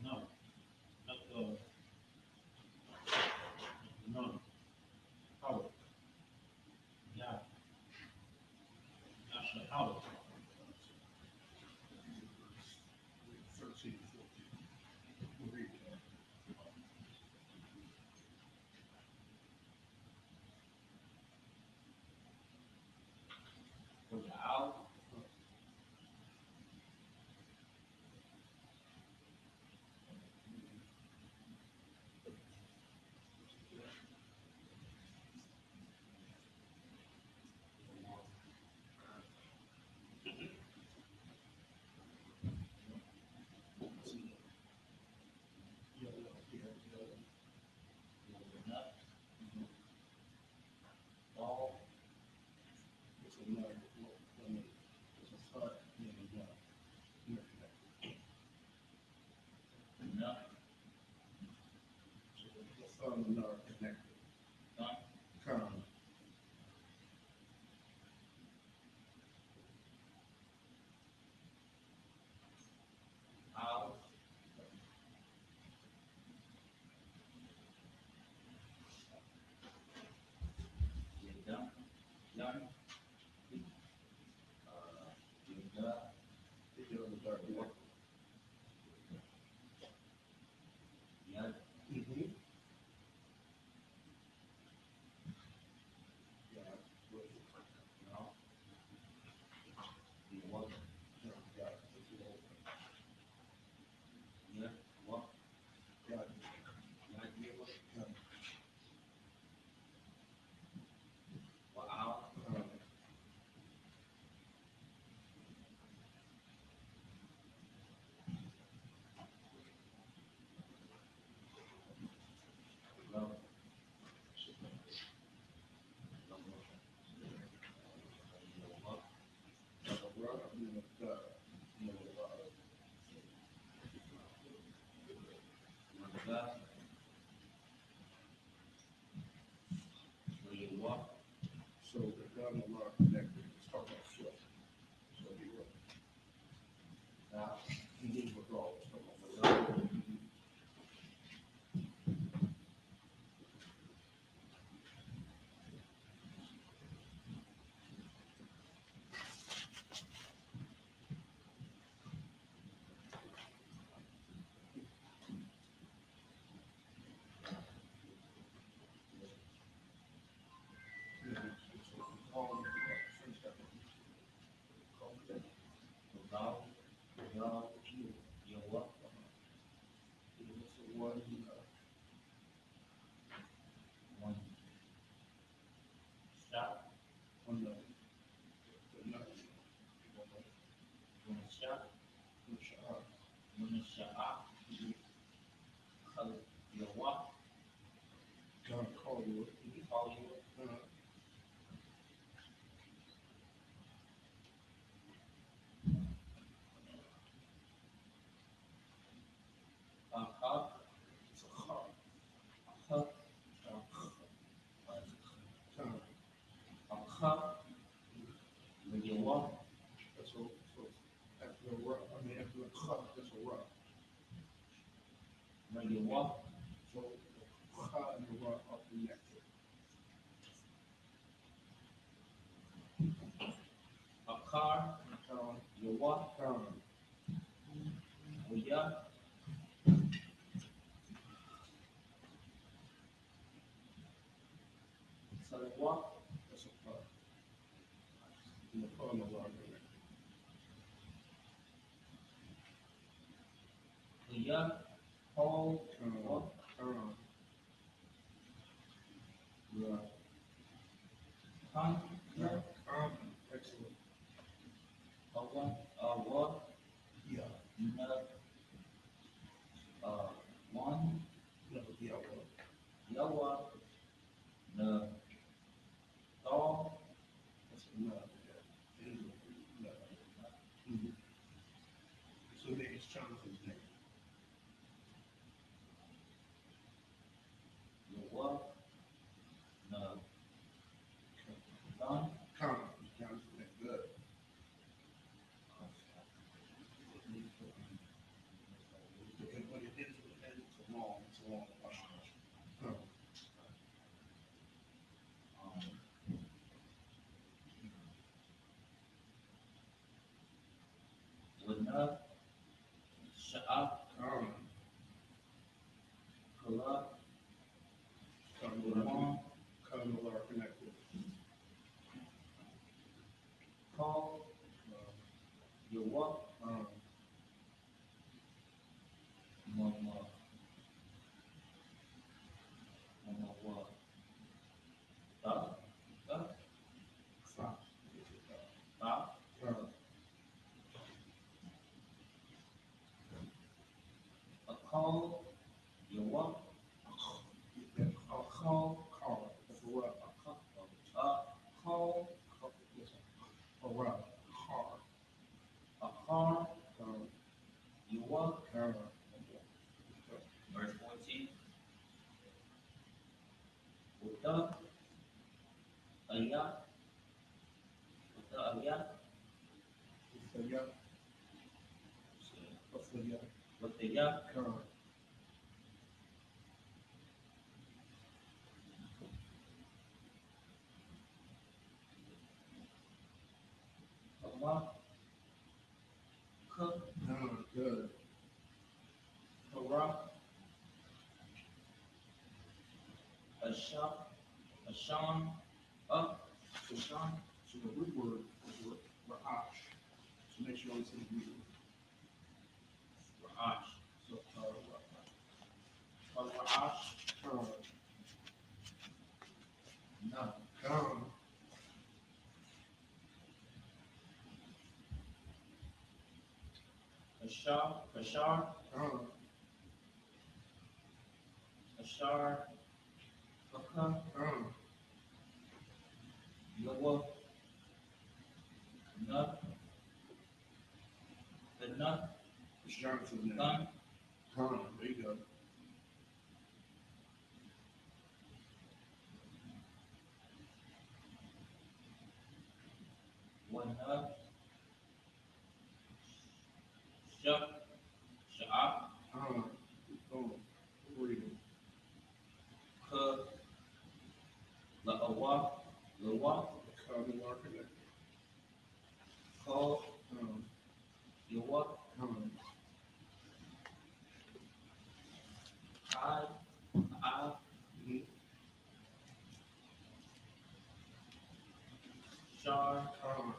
S2: no, not go, no, cover, yeah, that's the house.
S1: 13, 14. We'll read that.
S2: For the out, all,
S1: It's another, it's a start, yeah, yeah.
S2: enough,
S1: The thumb and nerve connected.
S2: not,
S1: Come.
S2: out, get down, young, get down,
S1: Figure of the dark work.
S2: young,
S1: Mm-hmm. Yeah.
S2: no, you walk,
S1: Yeah.
S2: yeah, walk,
S1: Yeah.
S2: young, you walk,
S1: Yeah.
S2: walk out,
S1: Um, God call you. It's a heart. That's a, so after the rough, I mean, after the cut, that's a rough. So the cut and the rough are connected. Come. That's a cut. And the cut and the rough are connected. Come. Right. Come. Excellent. Yeah. No, yeah, well, that's enough. Yeah. Enough. Mhm. So then it's Jonathan's name. Come. Jonathan's name. Good. And when it ends with N, it's a long question. Come. Come. Come. Come and are connected. Stop. Come. Car. That's a rough. Yes. A rough. Car. Come. Come.
S2: Verse 14.
S1: It's the yuck. What's the yuck? Come. Come. Good. So the root word is ra'ash. So make sure you say the root word. So, come. Come. Come. Come. It's Jonathan's name. Come. There you go. Come. Boom. Read it. Come and are connected. Come. Come. Mhm. Come.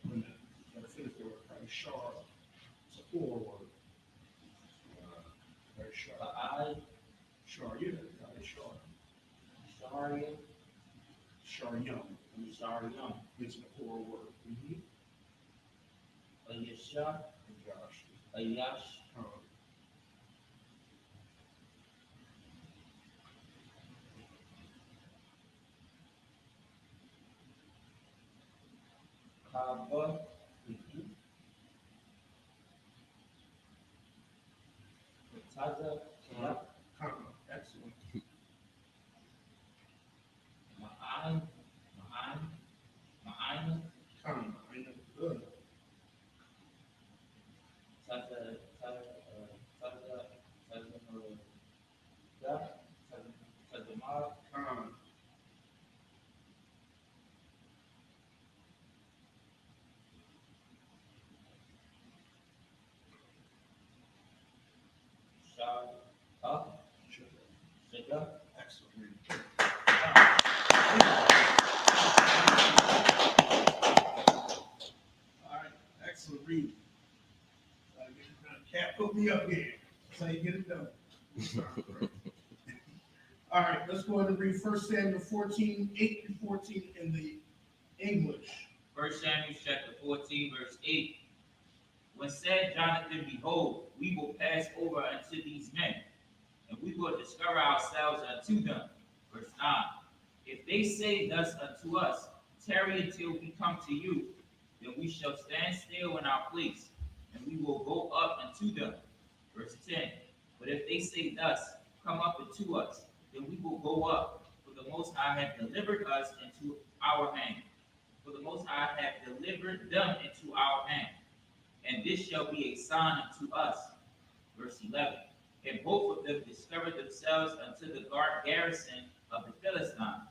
S1: Wait a minute. Gotta finish the word. Right? Shar. It's a plural word. Very sharp. Shar, yeah. Got it. Shar. Sharyam.
S2: Sharyam.
S1: It's a plural word.
S2: Ayasha.
S1: Josh.
S2: Ayash. Kaba. Taza.
S1: Excellent.
S2: Ma'an. Ma'an. Ma'an.
S1: Good.
S2: Taza. Taza. Tazamar. Shah. Sugar.
S1: Excellent. All right. Excellent reading. Can't put me up here. That's how you get it done. All right, let's go ahead and read 1 Samuel 14, 8 through 14 in the English.
S2: 1 Samuel chapter 14, verse 8. When said Jonathan, behold, we will pass over unto these men, and we will discover ourselves unto them. Verse 9. If they say thus unto us, tarry until we come to you, then we shall stand still in our place, and we will go up unto them. Verse 10. But if they say thus, come up unto us, then we will go up, for the Most High hath delivered us into our hand. For the Most High hath delivered them into our hand. And this shall be a sign unto us. Verse 11. And both of them discovered themselves unto the garrison of the Philistines.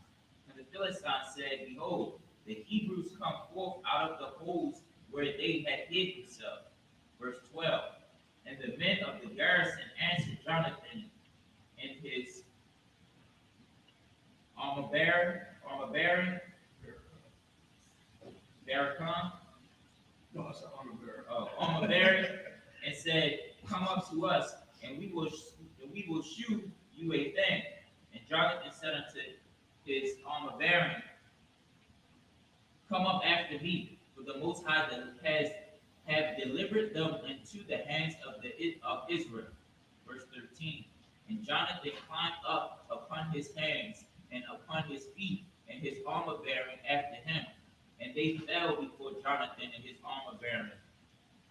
S2: And the Philistines said, behold, the Hebrews come forth out of the holes where they had hid themselves. Verse 12. And the men of the garrison answered Jonathan and his armor bearing, Barakon,
S1: No, it's an honor bearer.
S2: armor bearing, and said, come up to us, and we will shew you a thing. And Jonathan said unto his armor bearing, come up after me, for the Most High have delivered them into the hands of Israel. Verse 13. And Jonathan climbed up upon his hands and upon his feet, and his armor bearing after him. And they fell before Jonathan and his armor bearing,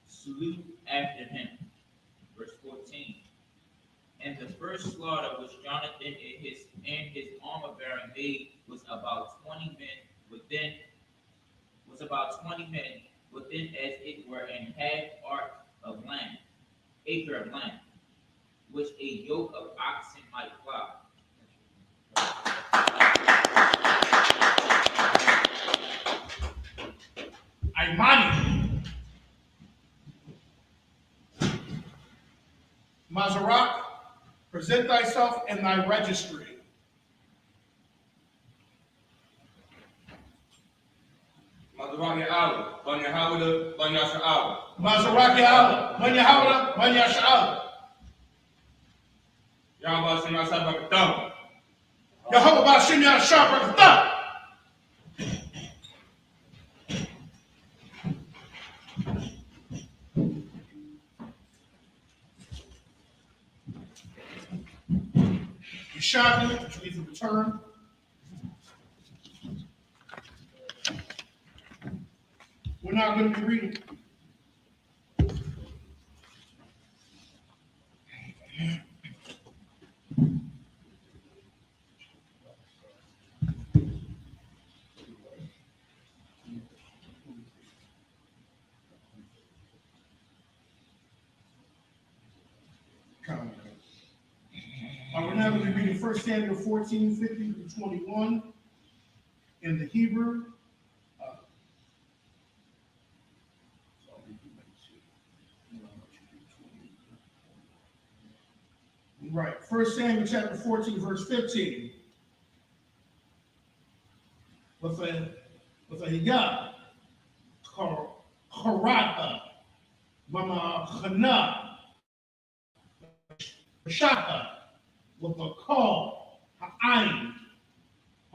S2: slew after him. Verse 14. And the first slaughter which Jonathan and his armor bearing made was about 20 men within as it were an half acre of land, which a yoke of oxen might plow.
S1: Imani. Mazarak, present thyself in thy registry.
S4: Mazarak Ya'ala, Ban Yahawada, Ban Yasha'ala.
S1: Mazarak Ya'ala, Man Yahawada, Man Yasha'ala.
S4: Yahweh Shem Yasha'ala B'Katan.
S1: Yahweh Ba'Shem Yasha'ala B'Katan. Yeshua, which means return. We're not going to be reading. We're now going to be reading 1 Samuel 14, 50 through 21 in the Hebrew. Right, 1 Samuel chapter 14, verse 15. With a hiyah, karata, mama chana, shaka, with a call, ha'ayin,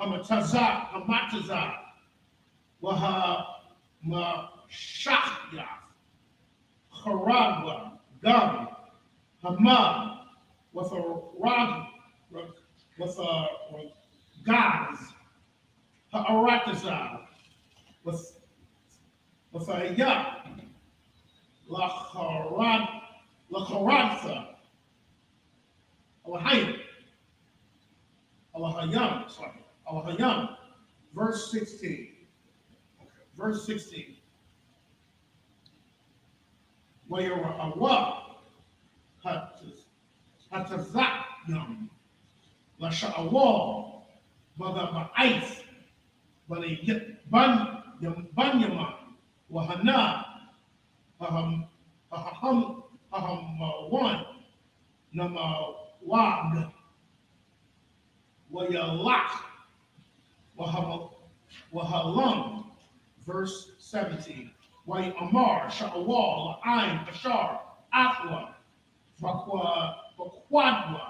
S1: Hamataza, Hamataza, Waha Mashahya, Haragwa, Gum, Hamad, with a rod, with a Gaz, Ha'arataza, with a Ya, Lacharadza, Alahayim, Alahayam, sorry, Alahayam, verse 16. Okay, verse 16. Wayarawa, Hatazakyam, Lasha'awal, Bagaba'ais, Banyaman, Wahana, Haham, Namawag, Wayalak, Wahalam, verse 17. Way Amar, Sha'awal, La'ain, Ashar, Aqua, Bakwadwa,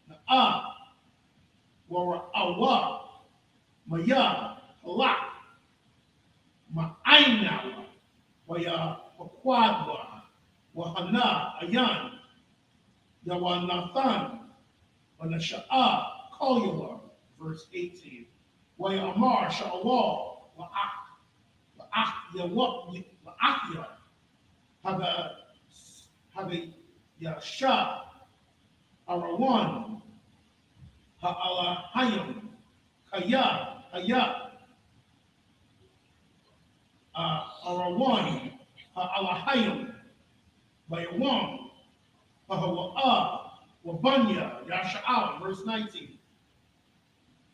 S1: Na'a, Wara'awa, Maya, Halak, Ma'ainawa, Waya, Bakwadwa, Wahana, Ayan, Yawanathan, Wanasha'a, Kolyawa, verse 18. Waya Amar, Sha'awal, La'akya, have a Yasha, Arawan, Ha'alahayim, Kaya, Arawan, Ha'alahayim, Bayawam, Hahawa'a, Wabanya, Yasha'al, verse 19.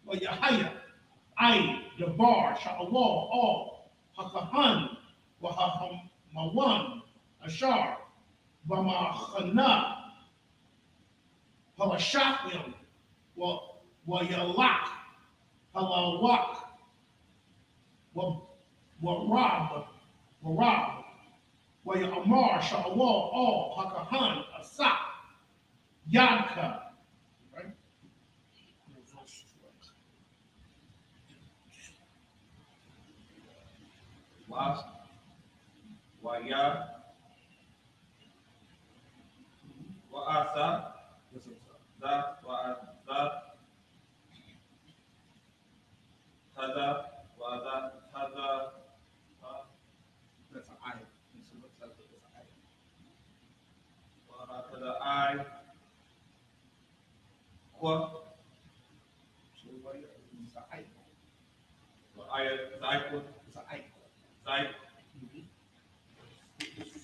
S1: Wayahaya, Ai, Dabar, Sha'awal, all, Hakahan, Wahamawan, Ashar, Bamachana, Halashachim, Wayalak, Halawak, Warab, Wayamar, Sha'awal, all, Hakahan, Asak, Yadka. Right?
S4: Waya, Wa'asa, Za, Wa'asa, Tada, Wa'asa, Tada,
S1: That's an I. That's an
S4: Tada, I, Kwa, Aya, Zaikwa,
S1: It's an I.
S4: Zaik,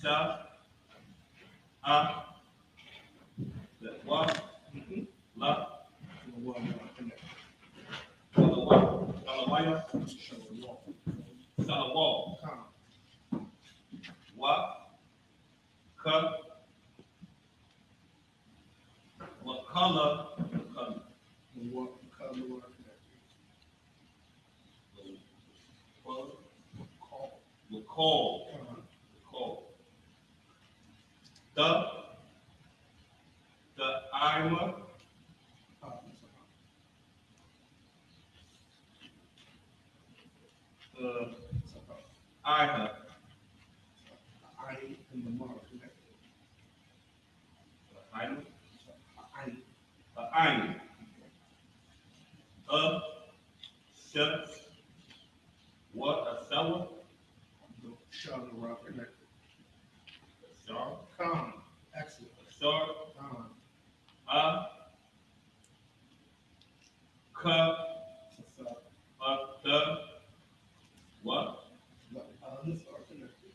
S4: Sha, A, Wa, La, Salawaya, Salawal, Wa, Ka, Wakala, Call, the Iowa, the Iha,
S1: I and the mark connected.
S4: the Iowa,
S1: I.
S4: the Iowa, Shut, what, a seller,
S1: The Charlotte rock connected.
S4: Shar,
S1: Khan. Excellent.
S4: Shar,
S1: Khan.
S4: Ka, the, what?
S1: This are connected.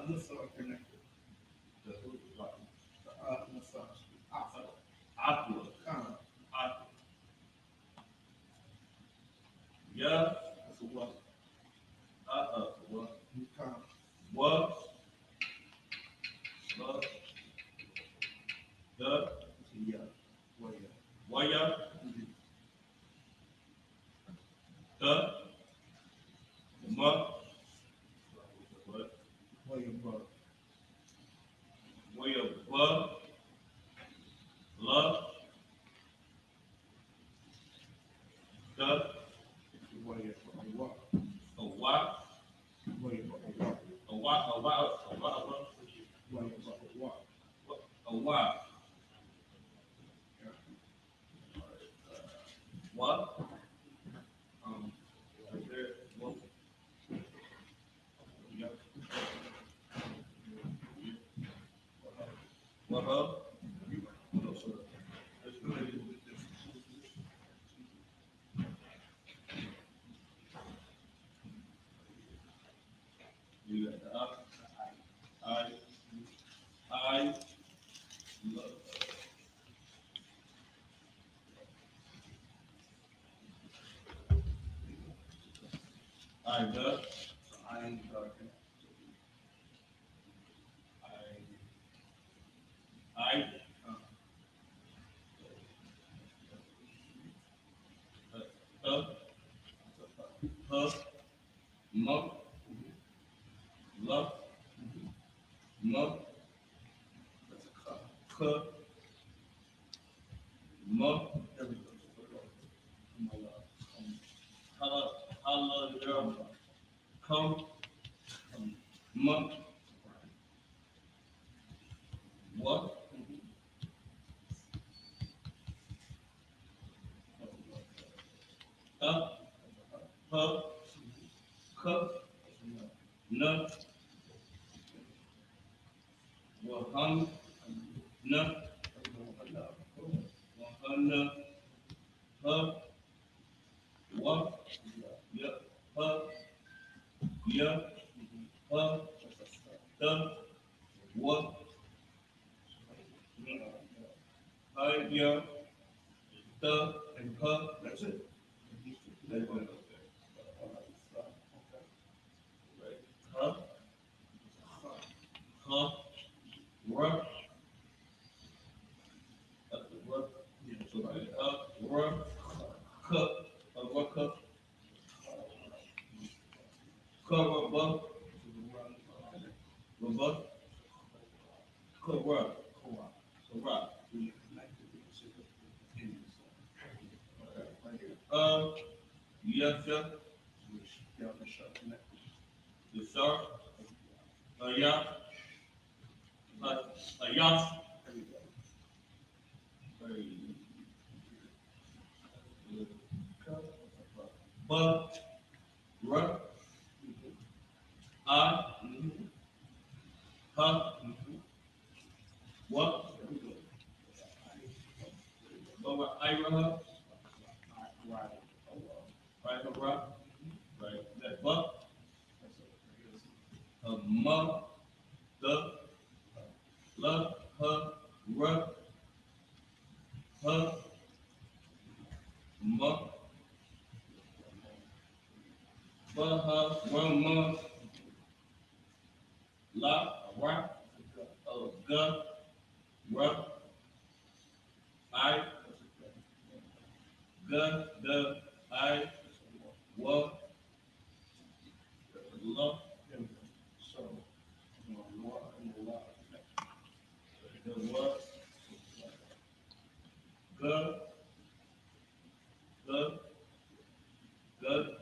S1: This are connected. Massage.
S4: Aqua,
S1: Khan.
S4: yeah,
S1: That's a what?
S4: what,
S1: Khan.
S4: what, the,
S1: Yeah. Well, yeah.
S4: waya, the, ma, what,
S1: Well, yeah, bro.
S4: waya, ba, la, the, a wa, a wa, what? Right there, what? Yep. What up? No, sir. Let's go ahead and do this. You got the up. I love. I the. I. Uh, huh, mo, love, mo, k, mo, hello, come, mo, what, up, huh, k, no, waham, no, wahana, huh, what, yeah, huh, yeah, huh, the, what, yeah, the, and huh. That's it. That's it. Huh, huh, ruh, ruh, so like ruh, cup, cup, cover, buff, buff, cover, cover. Yes, sir. The shark, yeah, yeah, but, ruh, I, huh, what, but I, right, right, that buck, mother, love, her, ruh, her, ma, her, ma, la, ra, ga, ra, I, ga, the, I, wa, la, the wa, ga,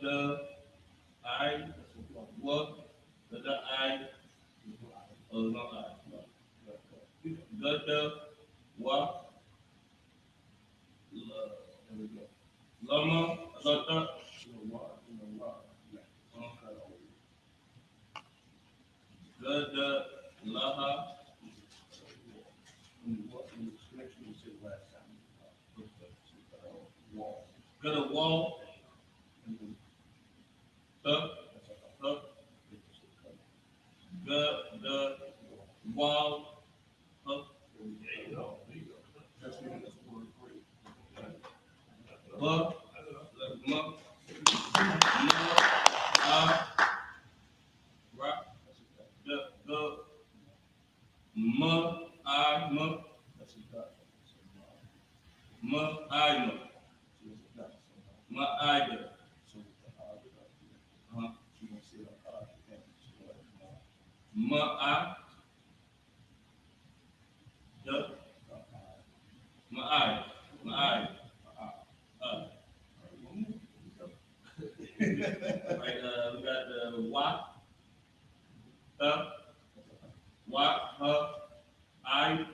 S4: the, I, wa, the, I, no, I, the, wa, lama, the, laha, got a wall, the, the, wall, but, ma, ra, the, ma, I, ma, I, ma, I, the, ma, I,
S2: Right, we got the wa, I,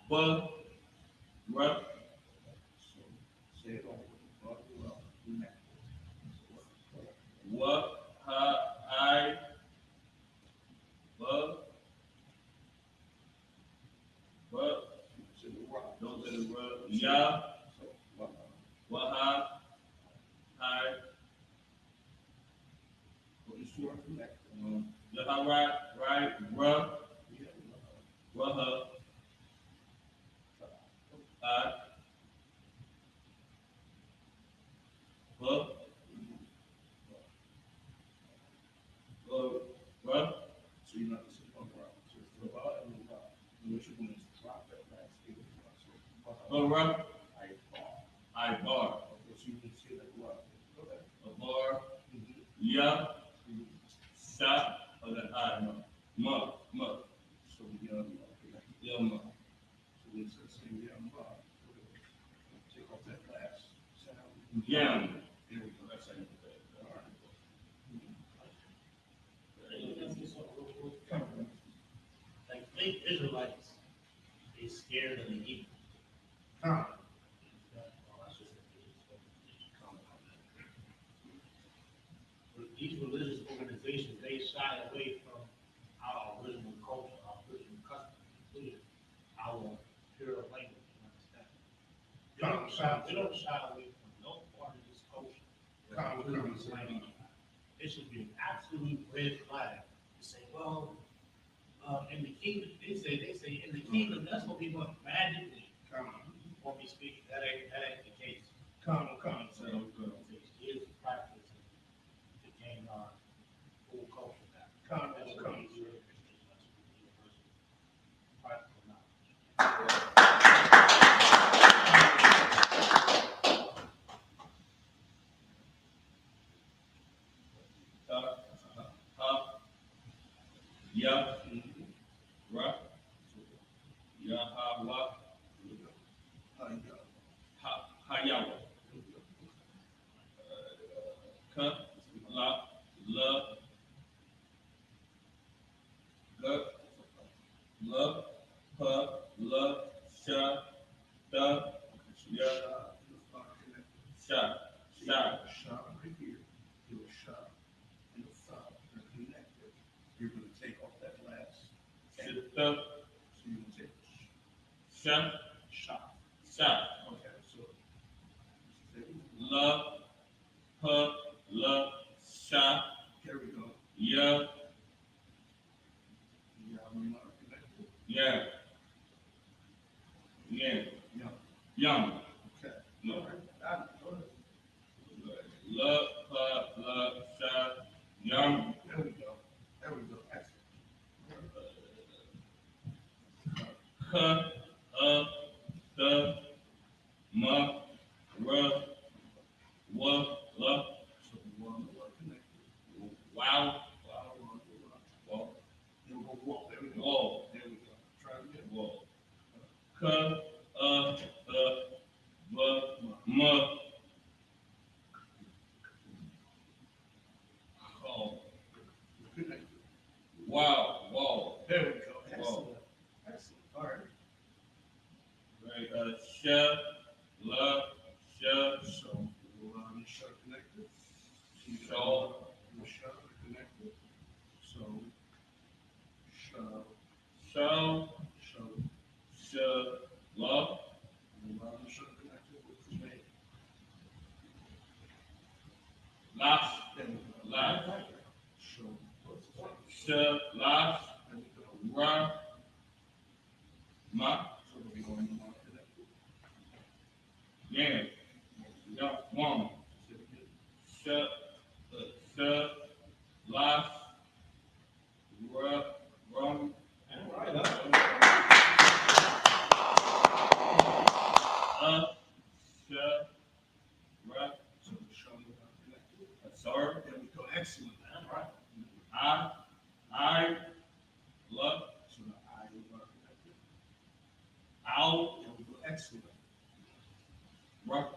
S2: bu, ru,
S4: Say it all.
S2: wa, I, bu, don't say the ru, ya, wa, I, ya, right, ru, wa, I, bu, ru,
S4: So you're not listening on the rock. So it's the bar and the rock. And what you're going to drop that last thing.
S2: bu, ru,
S4: I bar.
S2: I bar,
S4: Okay, so you can say that rock. Okay.
S2: a bar, ya, sa, or the I, ma,
S4: So we okay.
S2: ya, ma,
S4: So we say same bar. Take off that last sound.
S2: yam.
S4: There we go. That's how you do that. All right.
S5: Like fake Israelites, they scared of the heat.
S1: Come.
S5: These religious organizations, they shy away from our original culture, our original customs, including our pure language. You understand? They don't shy away from no part of this culture.
S1: Come.
S5: It should be an absolute red flag to say, well, in the kingdom, they say in the kingdom, that's what we want magically. When we speak, that ain't the case.
S1: Come.
S5: So here's the practice to gain our full culture back.
S1: Come.
S5: That's what we do. Practical knowledge.
S2: Ya, ra, ya, wa, hayawa, ka, la, la, pa, sha, da, ya, sha,
S4: Shot right here. Do a shot and a thumb. They're connected. You're going to take off that last.
S2: shita,
S4: So you're going to take
S2: sha,
S4: shot.
S2: sha,
S4: Okay, so.
S2: la, pa, sha,
S4: Here we go.
S2: ya,
S4: Yeah, we're not connected.
S2: ya,
S4: Yeah.
S2: yum,
S4: Okay.
S2: no,
S4: All right. Got it. Go ahead.
S2: la, pa, sha, yum,
S4: There we go. There we go. Excellent.
S2: ka, the, ma, ra, wa, la,
S4: So the one that are connected.
S2: wow,
S4: Wow,
S2: wa,
S4: Then we'll go wall. There we go.
S2: wall,
S4: There we go. Try it again.
S2: wall, ka, ma, oh,
S4: We're connected.
S2: wow, wall,
S4: There we go.
S2: Wall.
S4: Excellent. Excellent. All right.
S2: right, sha, la, sha,
S4: So we'll shut connected.
S2: shaw,
S4: We'll shut connected. So shut,
S2: shaw,
S4: shut.
S2: sha, la,
S4: We'll shut connected with the name.
S2: lash,
S4: Then we'll
S2: lash,
S4: show. What's the name?
S2: sha, lash,
S4: Then we go.
S2: ra, ma,
S4: So we'll be going to mark connected.
S2: yeah, yeah, one,
S4: Say it again.
S2: sha, lash, ra, rum, sha, ra,
S4: So we'll show you how connected.
S2: sorry,
S4: There we go. Excellent. All right.
S2: I, love,
S4: So the I are connected.
S2: ow,
S4: There we go. Excellent.
S2: rock,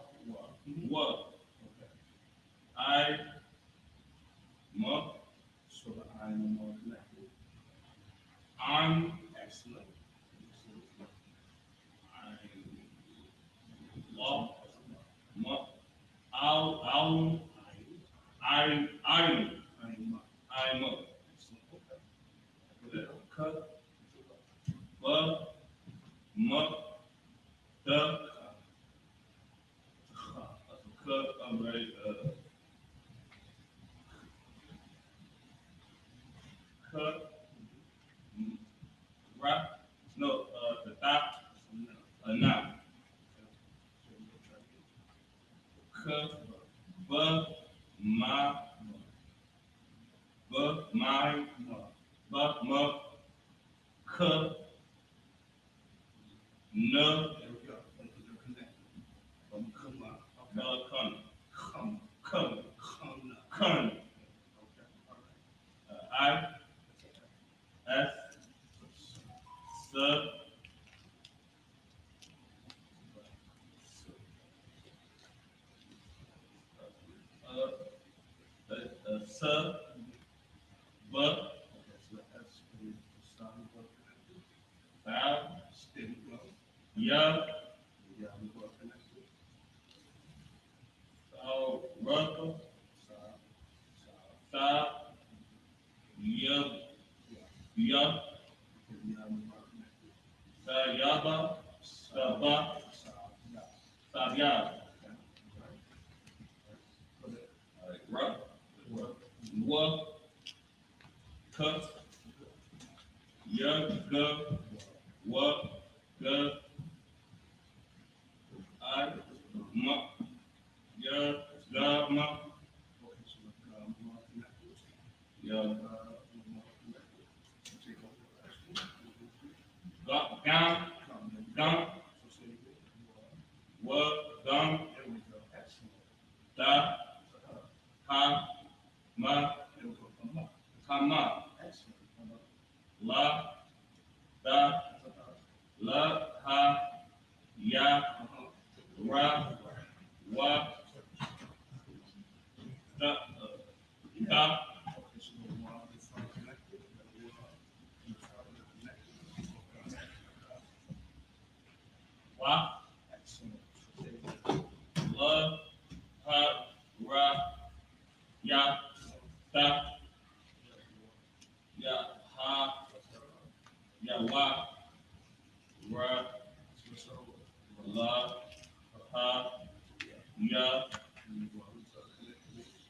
S2: Cut, all right, cut, right, no, the top, now, cut, but, my, but, my, cut, no,
S4: There we go. They're connected. Come on.
S2: come,
S4: Come.
S2: come,
S4: Come.
S2: come,
S4: Okay. All right.
S2: I, S, sub, sub, but,
S4: Okay, so that's the starting block connected.
S2: foul,
S4: Steady block.
S2: yeah,
S4: The other block connected.
S2: so, rubber,
S4: Stop.
S2: stop, yeah, yeah,
S4: Okay, the other block connected.
S2: sayaba, saba,
S4: Stop. Yeah.
S2: sabya,
S4: Okay. All right. Put it.
S2: rub,
S4: Work.
S2: wa, cut, yeah, go, wa, go, I, ma, yeah, ga, ma,
S4: Okay, so block connected.
S2: yeah,
S4: Block connected. Take off the last one.
S2: ga, gam,
S4: Come.
S2: gam,
S4: So say it again.
S2: wa, gam,
S4: There we go. Excellent.
S2: da, ha, ma,
S4: There we go. Come on.
S2: kama,
S4: Excellent.
S2: la, da, la, ha, ya, ra, wa, da, da,
S4: Okay, so the one is not connected.
S2: wa,
S4: Excellent. So say it again.
S2: la, ha, ra, ya, da, ya, ha, ya, wa, ra, la, ha, ya,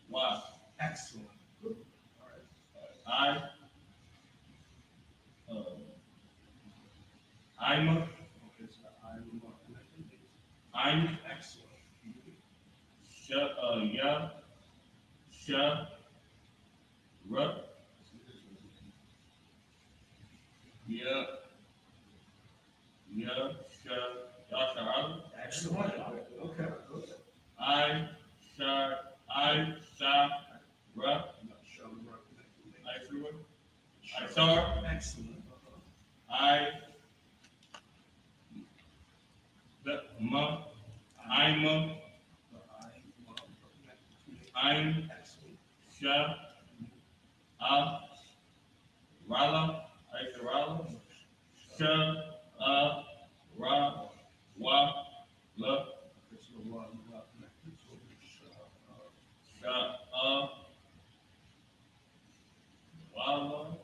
S2: wa.
S4: Excellent. Good. All right.
S2: I'm,
S4: Okay, so I'm not connected.
S2: I'm,
S4: Excellent.
S2: ya, sha, ra, ya, ya, sha, ya, sha,
S4: Excellent. Okay.
S2: I, sha, ra, I, sure, I, saw,
S4: Excellent.
S2: I, the, ma, I'm, I'm,
S4: Excellent.
S2: sha, rala, I, rala, sha, ra, wa, la,
S4: Okay, so one block connected. So
S2: sha, wala,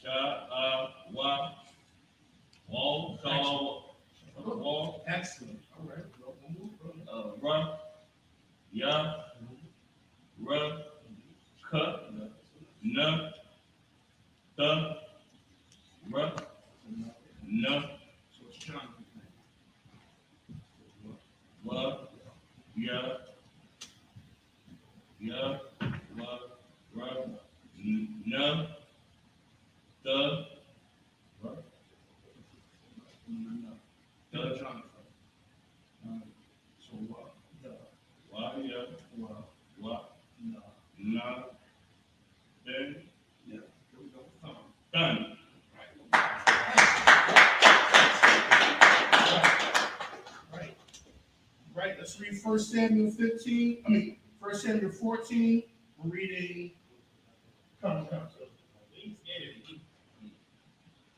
S2: sha, wa, wall, sha, wall,
S4: excellent. All right. Well, we'll move.
S2: ra, ya, ra, ka, na, ta, ra, na,
S4: So it's John.
S2: wa, ya, ya, wa, ra, na, ta,
S4: Jonathan. So what?
S2: wa, ya,
S4: Well,
S2: wa,
S4: no.
S2: na, then,
S4: Yeah. Here we go.
S2: done.
S1: Right. Right, let's read 1 Samuel 15, 1 Samuel 14, we're reading, come.
S5: We ain't scared of it. You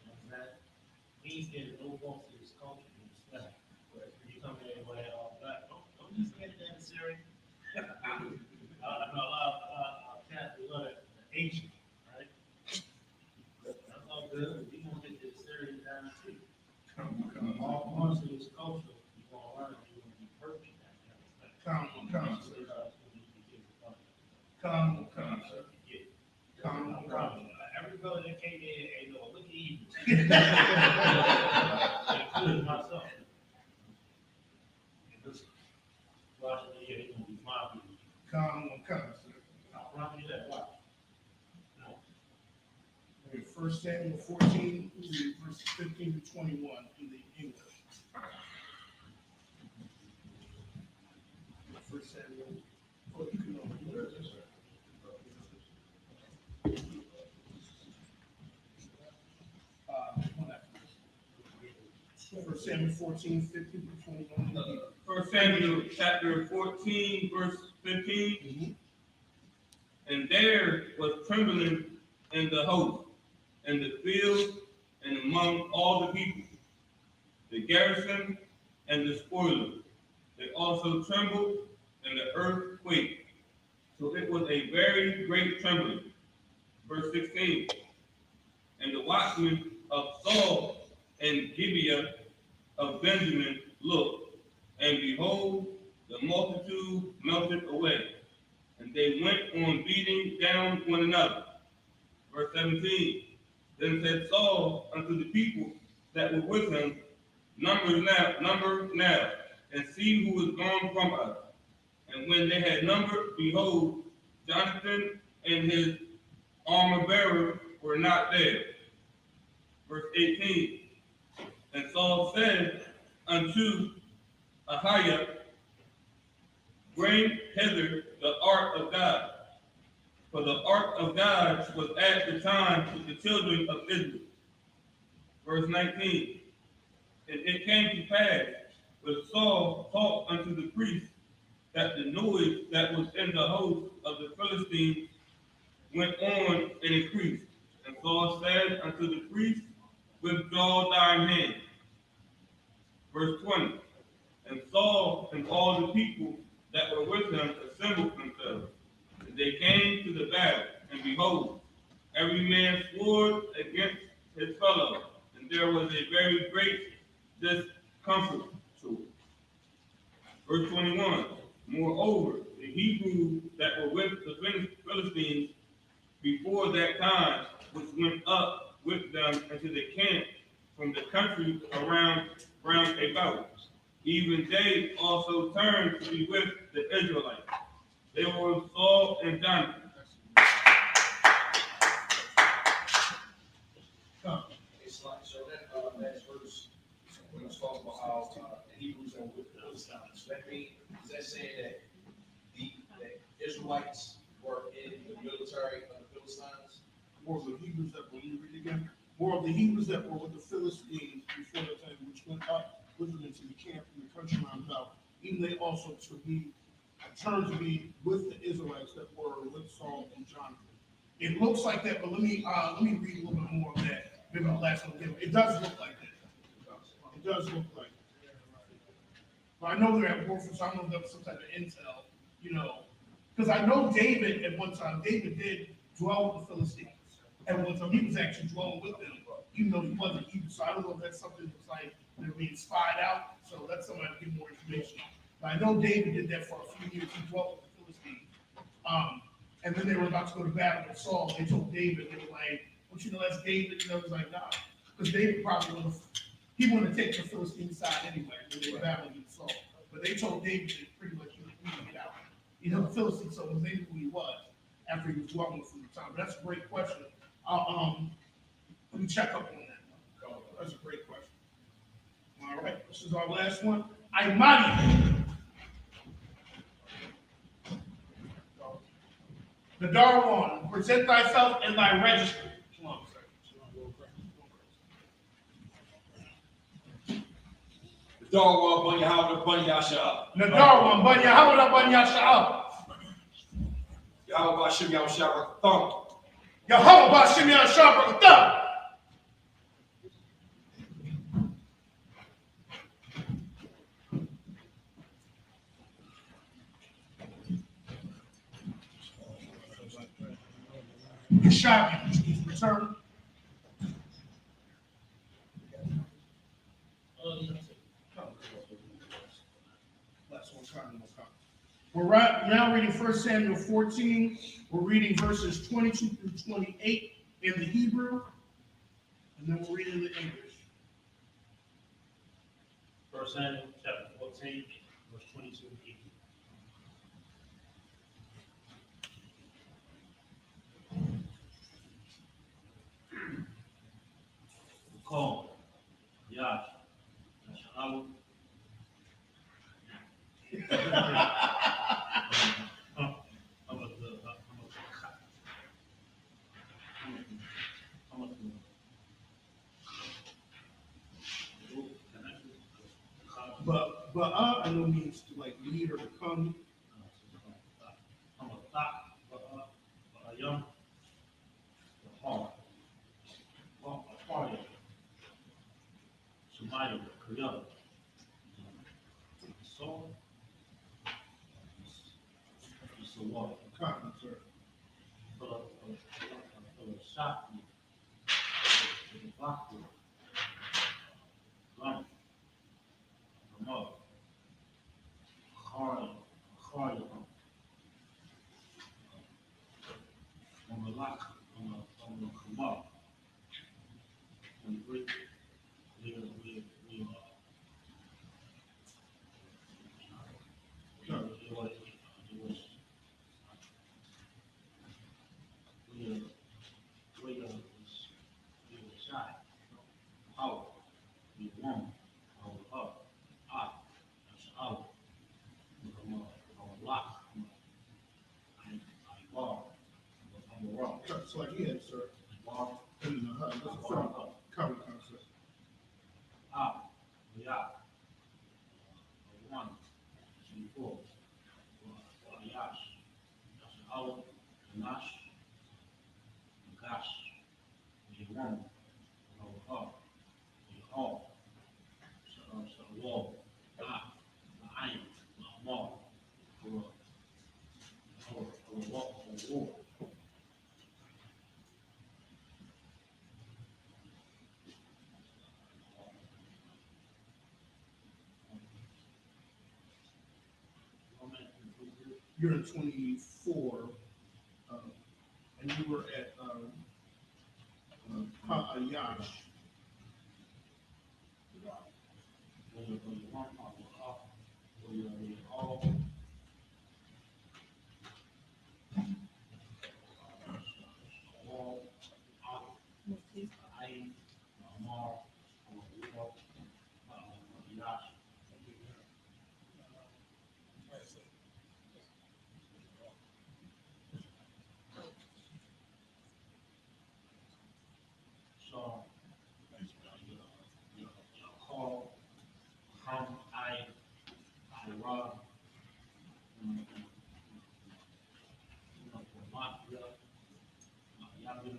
S5: know what I'm saying? We ain't scared of no forms of this culture and stuff. But if you come here and wear all black, don't be scared of that Syrian. I know a lot of cats, we love that ancient, right? That's all good. We gonna get this Syrian down too. All forms of this culture, we gonna my people.
S1: Come, come.
S5: Now, what happened to that? What? No.
S1: 1 Samuel 14, verses 15 to 21 in the English. 1 Samuel. Oh, you can know. First Samuel 14, 15 to 21.
S2: 1 Samuel chapter 14, verse 15.
S1: Mm-hmm.
S2: And there was trembling in the host, in the field, and among all the people, the garrison and the spoiler. They also trembled, and the earth quaked. So it was a very great trembling. Verse 16. And the watchmen of Saul and Gibeah of Benjamin looked, and behold, the multitude melted away, and they went on beating down one another. Verse 17. Then said Saul unto the people that were with him, number now, and see who is gone from us. And when they had numbered, behold, Jonathan and his armor bearer were not there. Verse 18. And Saul said unto Ahiah, bring hither the ark of God. For the ark of God was at the time with the children of Israel. Verse 19. And it came to pass, when Saul talked unto the priest, that the noise that was in the host of the Philistines went on and increased. And Saul said unto the priest, withdraw thine hand. Verse 20. And Saul and all the people that were with him assembled themselves. And they came to the battle, and behold, every man swore against his fellow, and there was a very great discomfort to it. Verse 21. Moreover, the Hebrews that were with the Philistines before that time, which went up with them into the camp from the country round about, even they also turned to be with the Israelites. They were Saul and Jonathan.
S6: It's like, so that last verse, when it's talking about how the Hebrews are with the Philistines, is that saying that the Israelites were in the military of the Philistines?
S1: More of the Hebrews that were, you read again? More of the Hebrews that were with the Philistines before the time, which went up with them into the camp in the country round about. Even they also turned to be with the Israelites that were with Saul and Jonathan. It looks like that, but let me read a little bit more of that. Maybe the last one again. It does look like that. It does look like that. But I know they're at war for, so I don't know if that was some type of intel, because I know David at one time, David did dwell with the Philistines. At one time, he was actually dwelling with them, even though he wasn't Hebrew. So I don't know if that's something that's like they're being spied out. So that's somebody to give more information. But I know David did that for a few years. He dwelt with the Philistines. And then they were about to go to battle with Saul. They told David, they were like, well, that's David. He was like, nah. Because David probably he wouldn't have taken the Philistine side anyway when they were battling with Saul. But they told David that pretty much he would get out. The Philistines, so they knew who he was after he was dwelling with them at the time. But that's a great question. Let me check up on that. That's a great question. All right, this is our last one. Imani. The Darwan, present thyself in thy registry.
S7: The Darwan Bun Yahweh Bun Yasha.
S1: The Darwan, Bun Yahweh Bun Yasha.
S7: Yahweh Bashim Yahweh Thumb.
S1: Yahweh Bashim Yahweh Thumb. Shabi, return. We're now reading 1 Samuel 14. We're reading verses 22 through 28 in the Hebrew, and then we're reading the English.
S5: 1 Samuel chapter 14, verse 22 in Hebrew. call, Yash, Yasha'Allah.
S4: But I know means to like lead or to come.
S5: Somebody, Korea, so it's a water.
S4: Come, sir.
S5: For the shop, for the doctor, gun, remote, car, on the lock, on the come up. And
S4: So like he had, sir. And that's a front. Come, sir. You're in 24, and you were at Ayash.
S5: So, call, come, I run, mafia, yabu,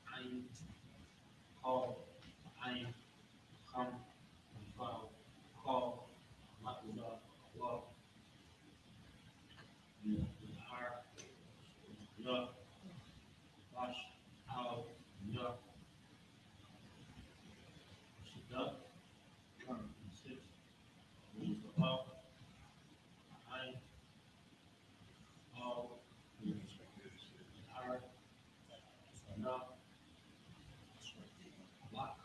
S5: I call, I come, call, mafia, walk, heart, yeah, wash, out, yeah, sit up, sit, move up, I, all, heart, enough, lock,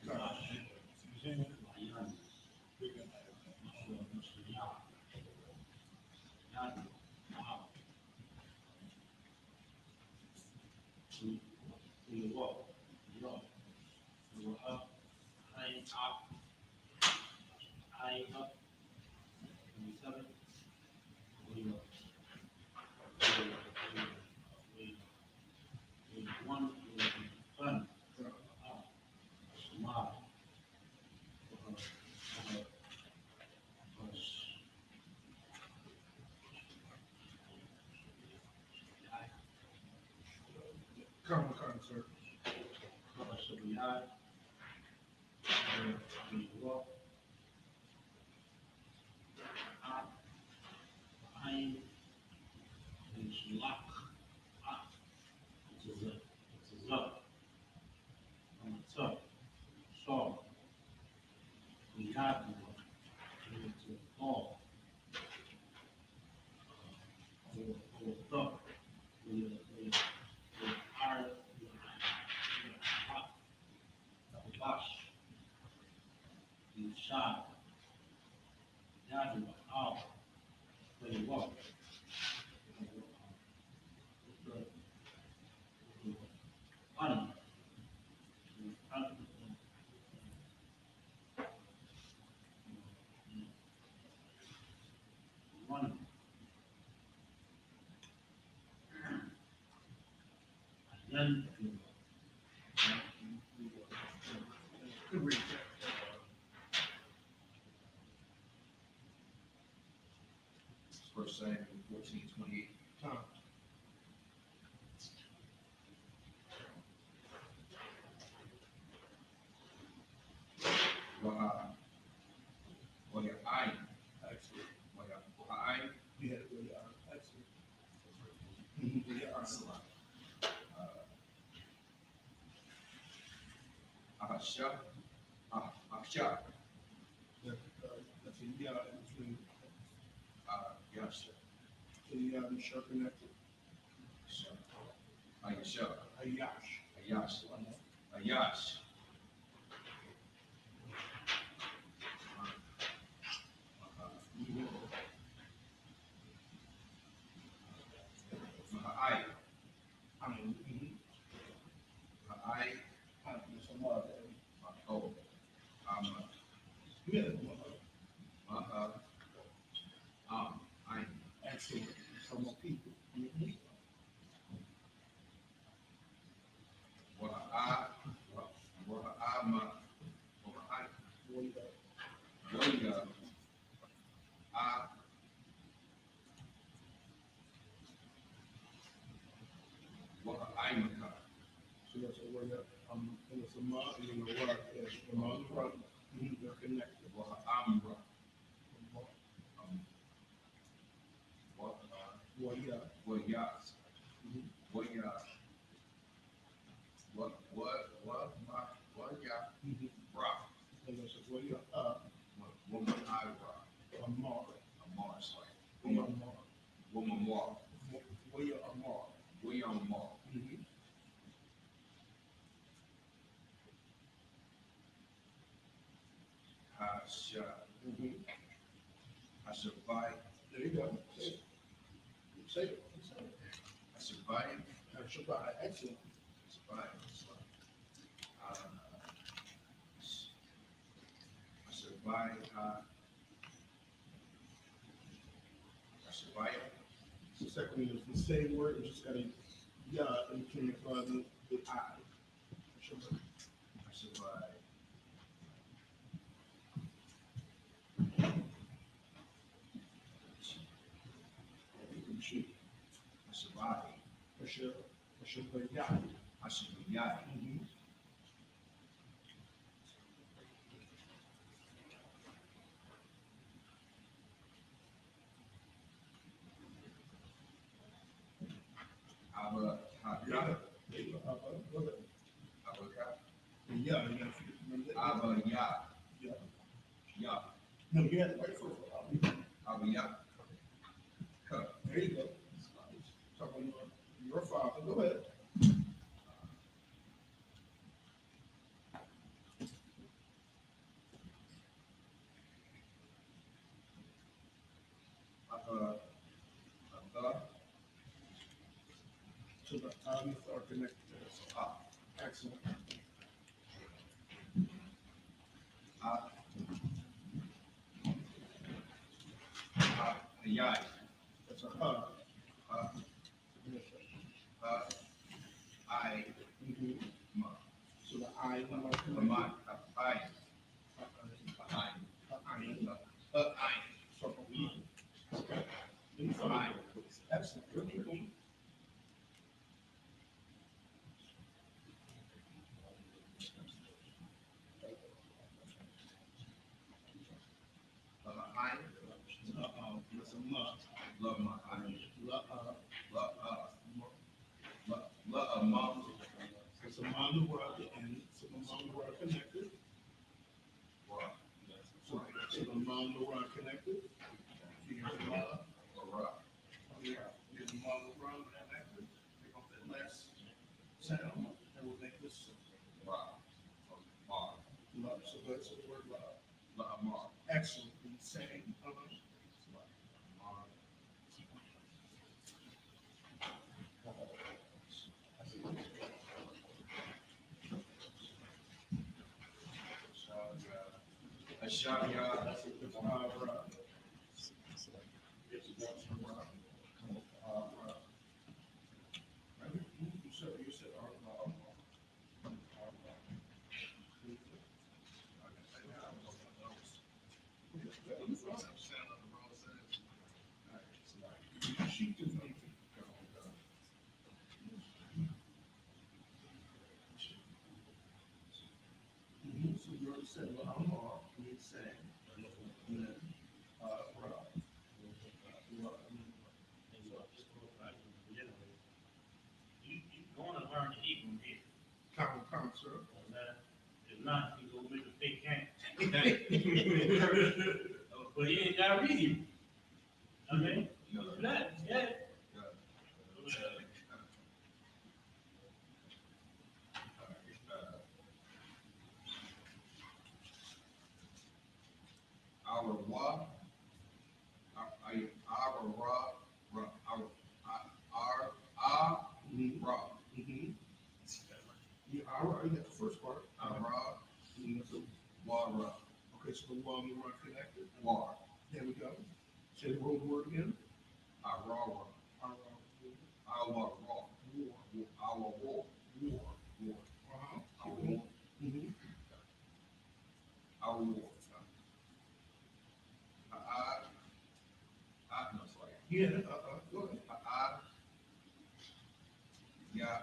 S5: wash, Yan, Mr. Yah, Yan, out. We walk, we were up, I up, I up, 27, we were, we one, we were fun, smile,
S4: Come, sir.
S5: so we had, we walk, up, I, it's lock, up, it's a up, on the top, so, we had, to fall, top, we are, wash, we shot, out, we walk, None.
S4: Good read.
S7: First Samuel 14:28.
S4: Tom.
S7: ويعين
S4: Excellent.
S7: ويعين
S4: Yeah, we are. Excellent. We are.
S7: أخشى
S4: That's a yeah in between.
S7: يخشى
S4: So you got sharp connected.
S7: أيشى
S4: Ayash.
S7: أياش أي أي
S4: There's a lot there.
S7: أو
S4: Yeah.
S7: أي
S4: Excellent. Some more people. So that's a word that, and it's a ma, and a rock, yes, the ma and the rock, they're connected. Well, yeah. And there's a way up, a mar, way a mar.
S7: I survived.
S4: There you go. Say it. Say it.
S7: I survived.
S4: Shabbat, excellent.
S7: Survived. I survived. I survived.
S4: The second one is the same word, you just got a yeah in between the I. Shabbat.
S7: I survived. I survived.
S4: Shabbat, yeah.
S7: I survived.
S4: Yeah, you gotta remember that. Yeah. No, you had to wait for it. There you go. Talking about your father, go ahead. So the arms are connected to this. Excellent. That's a hug. So the I are connected. Excellent. Good. That's a ma.
S7: Love my
S4: It's a ma and the rock, and so the ma and the rock connected. So the ma and the rock connected. Here's the ma. Here's the ma and the rock connected. Pick up that last sound, and we'll make this love. So that's the word love. Excellent. Same. You said you already said, Lahamar, and then sang. And then, Ra.
S5: You going to learn the Hebrew here.
S4: Come, sir.
S5: If not, you go make a fake camp. But he ain't got to read him. Okay? You know that, yeah.
S7: Our wa, our ra, ra, our ra,
S4: Mm-hmm. Yeah, all right, you got the first part.
S7: our ra,
S4: And that's a-
S7: wa, ra,
S4: Okay, so the Wa and the Ra connected.
S7: war,
S4: There we go. Say the word again.
S7: our ra, ra,
S4: Our
S7: our ra,
S4: war.
S7: our war,
S4: War. War. Uh-huh.
S7: our war,
S4: Mm-hmm.
S7: our war. No, sorry.
S4: Yeah, go ahead.
S7: Yeah,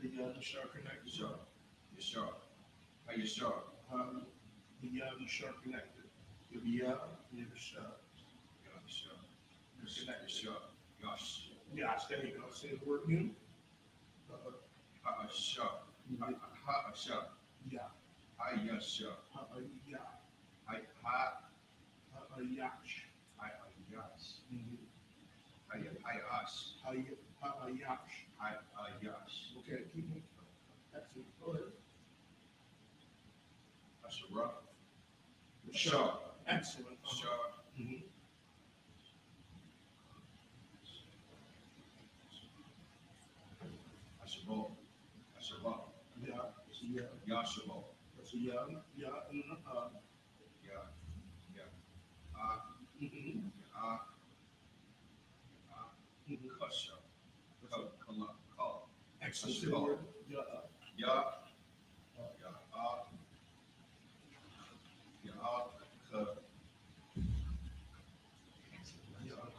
S4: You had the Shah connected.
S7: sure, you sure. Are you sure?
S4: The and the Shah connected. The and the Shah.
S7: Yeah, sure.
S4: They're connected.
S7: Sure. Gosh.
S4: Yeah, there you go. Say the word again.
S7: Sure. Sure.
S4: Yeah.
S7: Yeah, sure.
S4: Yeah. Yash.
S7: Yes.
S4: Mhm.
S7: Us.
S4: Yash.
S7: Yes.
S4: Okay, keep moving. Excellent. Go ahead.
S7: Sure.
S4: Shah. Excellent.
S7: Sure.
S4: Mhm.
S7: Shabbat. Shabbat.
S4: Yeah. So yeah.
S7: Yashabot.
S4: So yeah. Yeah. And
S7: Yeah. Yeah.
S4: mhm. Mhm.
S7: Kasha. Kala.
S4: Excellent. Say the word. Yeah.
S7: Yeah.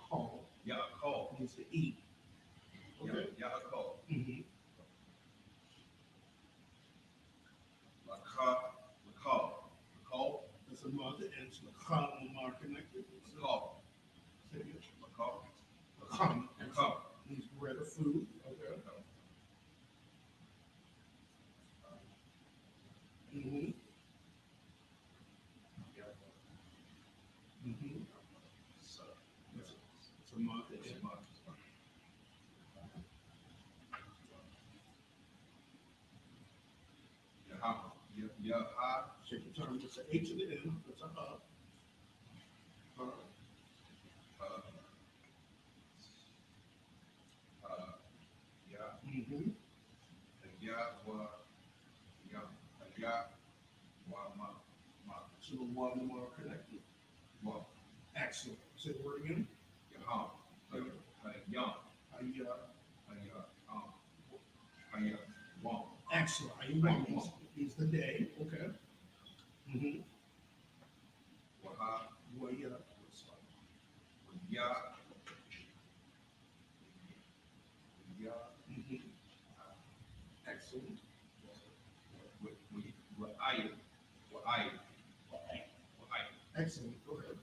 S4: Call
S7: Yaakov.
S4: means to eat. Okay.
S7: Yaakov.
S4: Mm-hmm.
S7: Lakal.
S4: That's a mother and it's the Chal and Mar connected.
S7: Lakal.
S4: Say it.
S7: Lakal.
S4: Cham
S7: Lakal.
S4: means bread or food. Okay. Mm-hmm. Mm-hmm. It's a mother. Take your time. It's an H to the end. It's a hub. Mm-hmm. So the one and more connected. Excellent. Say the word again. Excellent. Ayuam means the day. Okay. Mm-hmm. Well, yeah. Mm-hmm. Excellent. Excellent. Go ahead.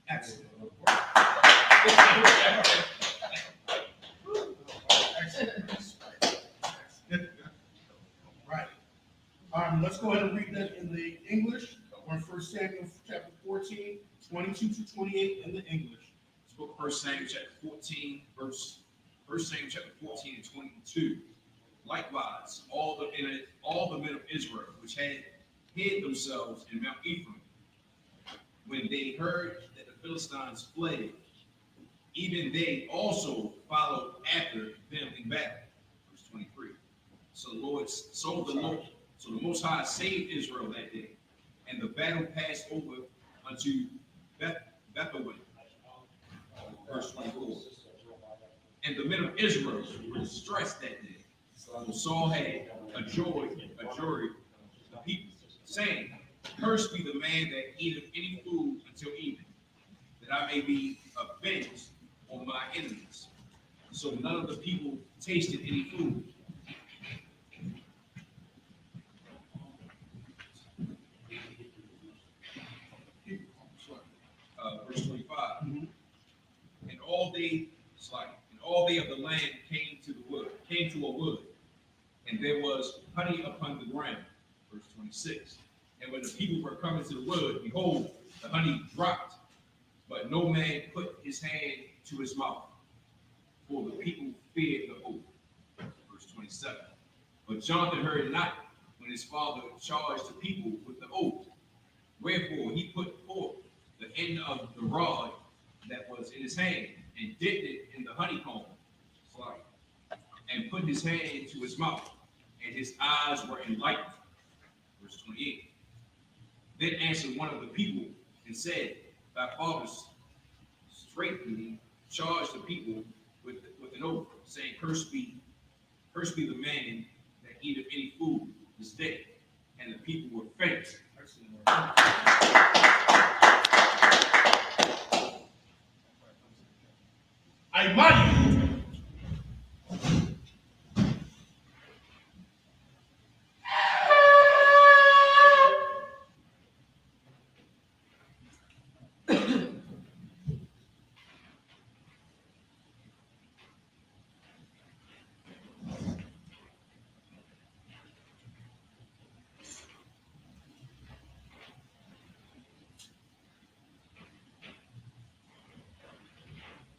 S4: Excellent. Right. Let's go ahead and read that in the English. We're in 1 Samuel chapter 14, 22 to 28 in the English.
S7: This book, 1 Samuel chapter 14, 1 Samuel chapter 14 and 22. Likewise, all the men of Israel, which had hid themselves in Mount Ephraim, when they heard that the Philistines fled, even they also followed after them in battle. Verse 23. So the Most High saved Israel that day, and the battle passed over unto Bethel. Verse 24. And the men of Israel were distressed that day. For Saul had adjured the people, saying, Cursed be the man that eateth any food until evening, that I may be avenged on my enemies. So none of the people tasted any food. Verse 25. And all they of the land came to a wood, and there was honey upon the ground. Verse 26. And when the people were coming to the wood, behold, the honey dropped, but no man put his hand to his mouth, for the people feared the oath. Verse 27. But Jonathan heard not when his father charged the people with the oath. Wherefore he put forth the end of the rod that was in his hand, and dipped it in the honeycomb, and put his hand to his mouth, and his eyes were enlightened. Verse 28. Then answered one of the people and said, thy father straightly charged the people with an oath, saying, Cursed be the man that eateth any food this day. And the people were faint.
S1: I money.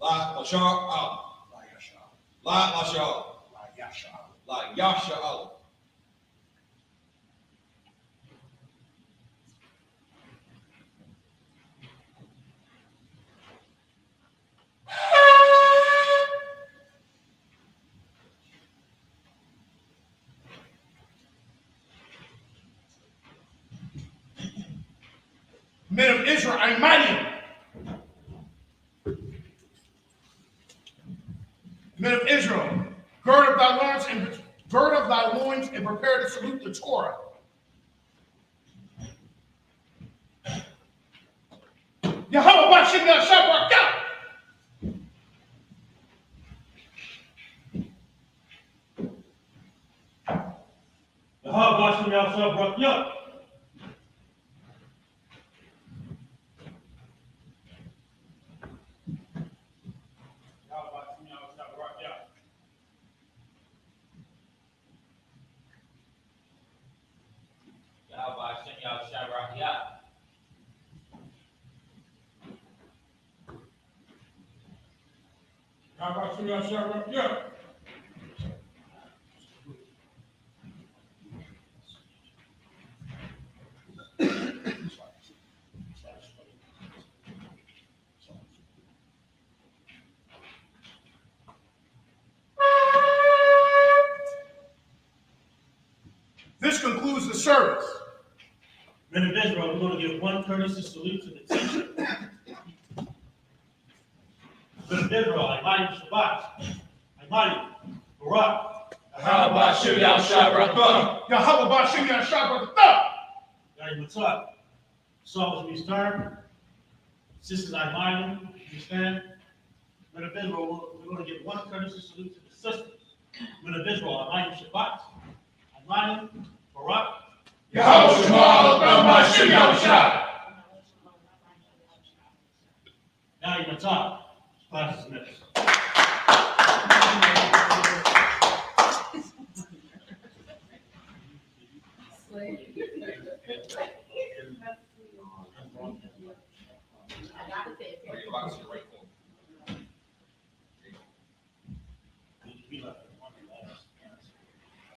S7: La Yasha Allah. La Yasha. La Yasha Allah.
S1: Men of Israel, I mighty. Men of Israel, gird up thy loins and prepare to salute the Torah. Yahweh Bashim Yashabrakah.
S2: Yahweh Bashim Yashabrakah.
S1: This concludes the service.
S2: Men of Israel, we're going to give one courtesy salute to the teacher. Men of Israel, I mighty Sabbath. I mighty Barak.
S1: Yahweh Bashim Yashabrakah.
S2: Yahweh Matzah. Psalms we start. Sisters, I mighty. You stand. Men of Israel, we're going to give one courtesy salute to the sisters. Men of Israel, I mighty Shabbat. I mighty Barak.
S1: Yahweh Bashim Yashabrakah.
S2: Yahweh Matzah. Class is dismissed.
S8: I got it.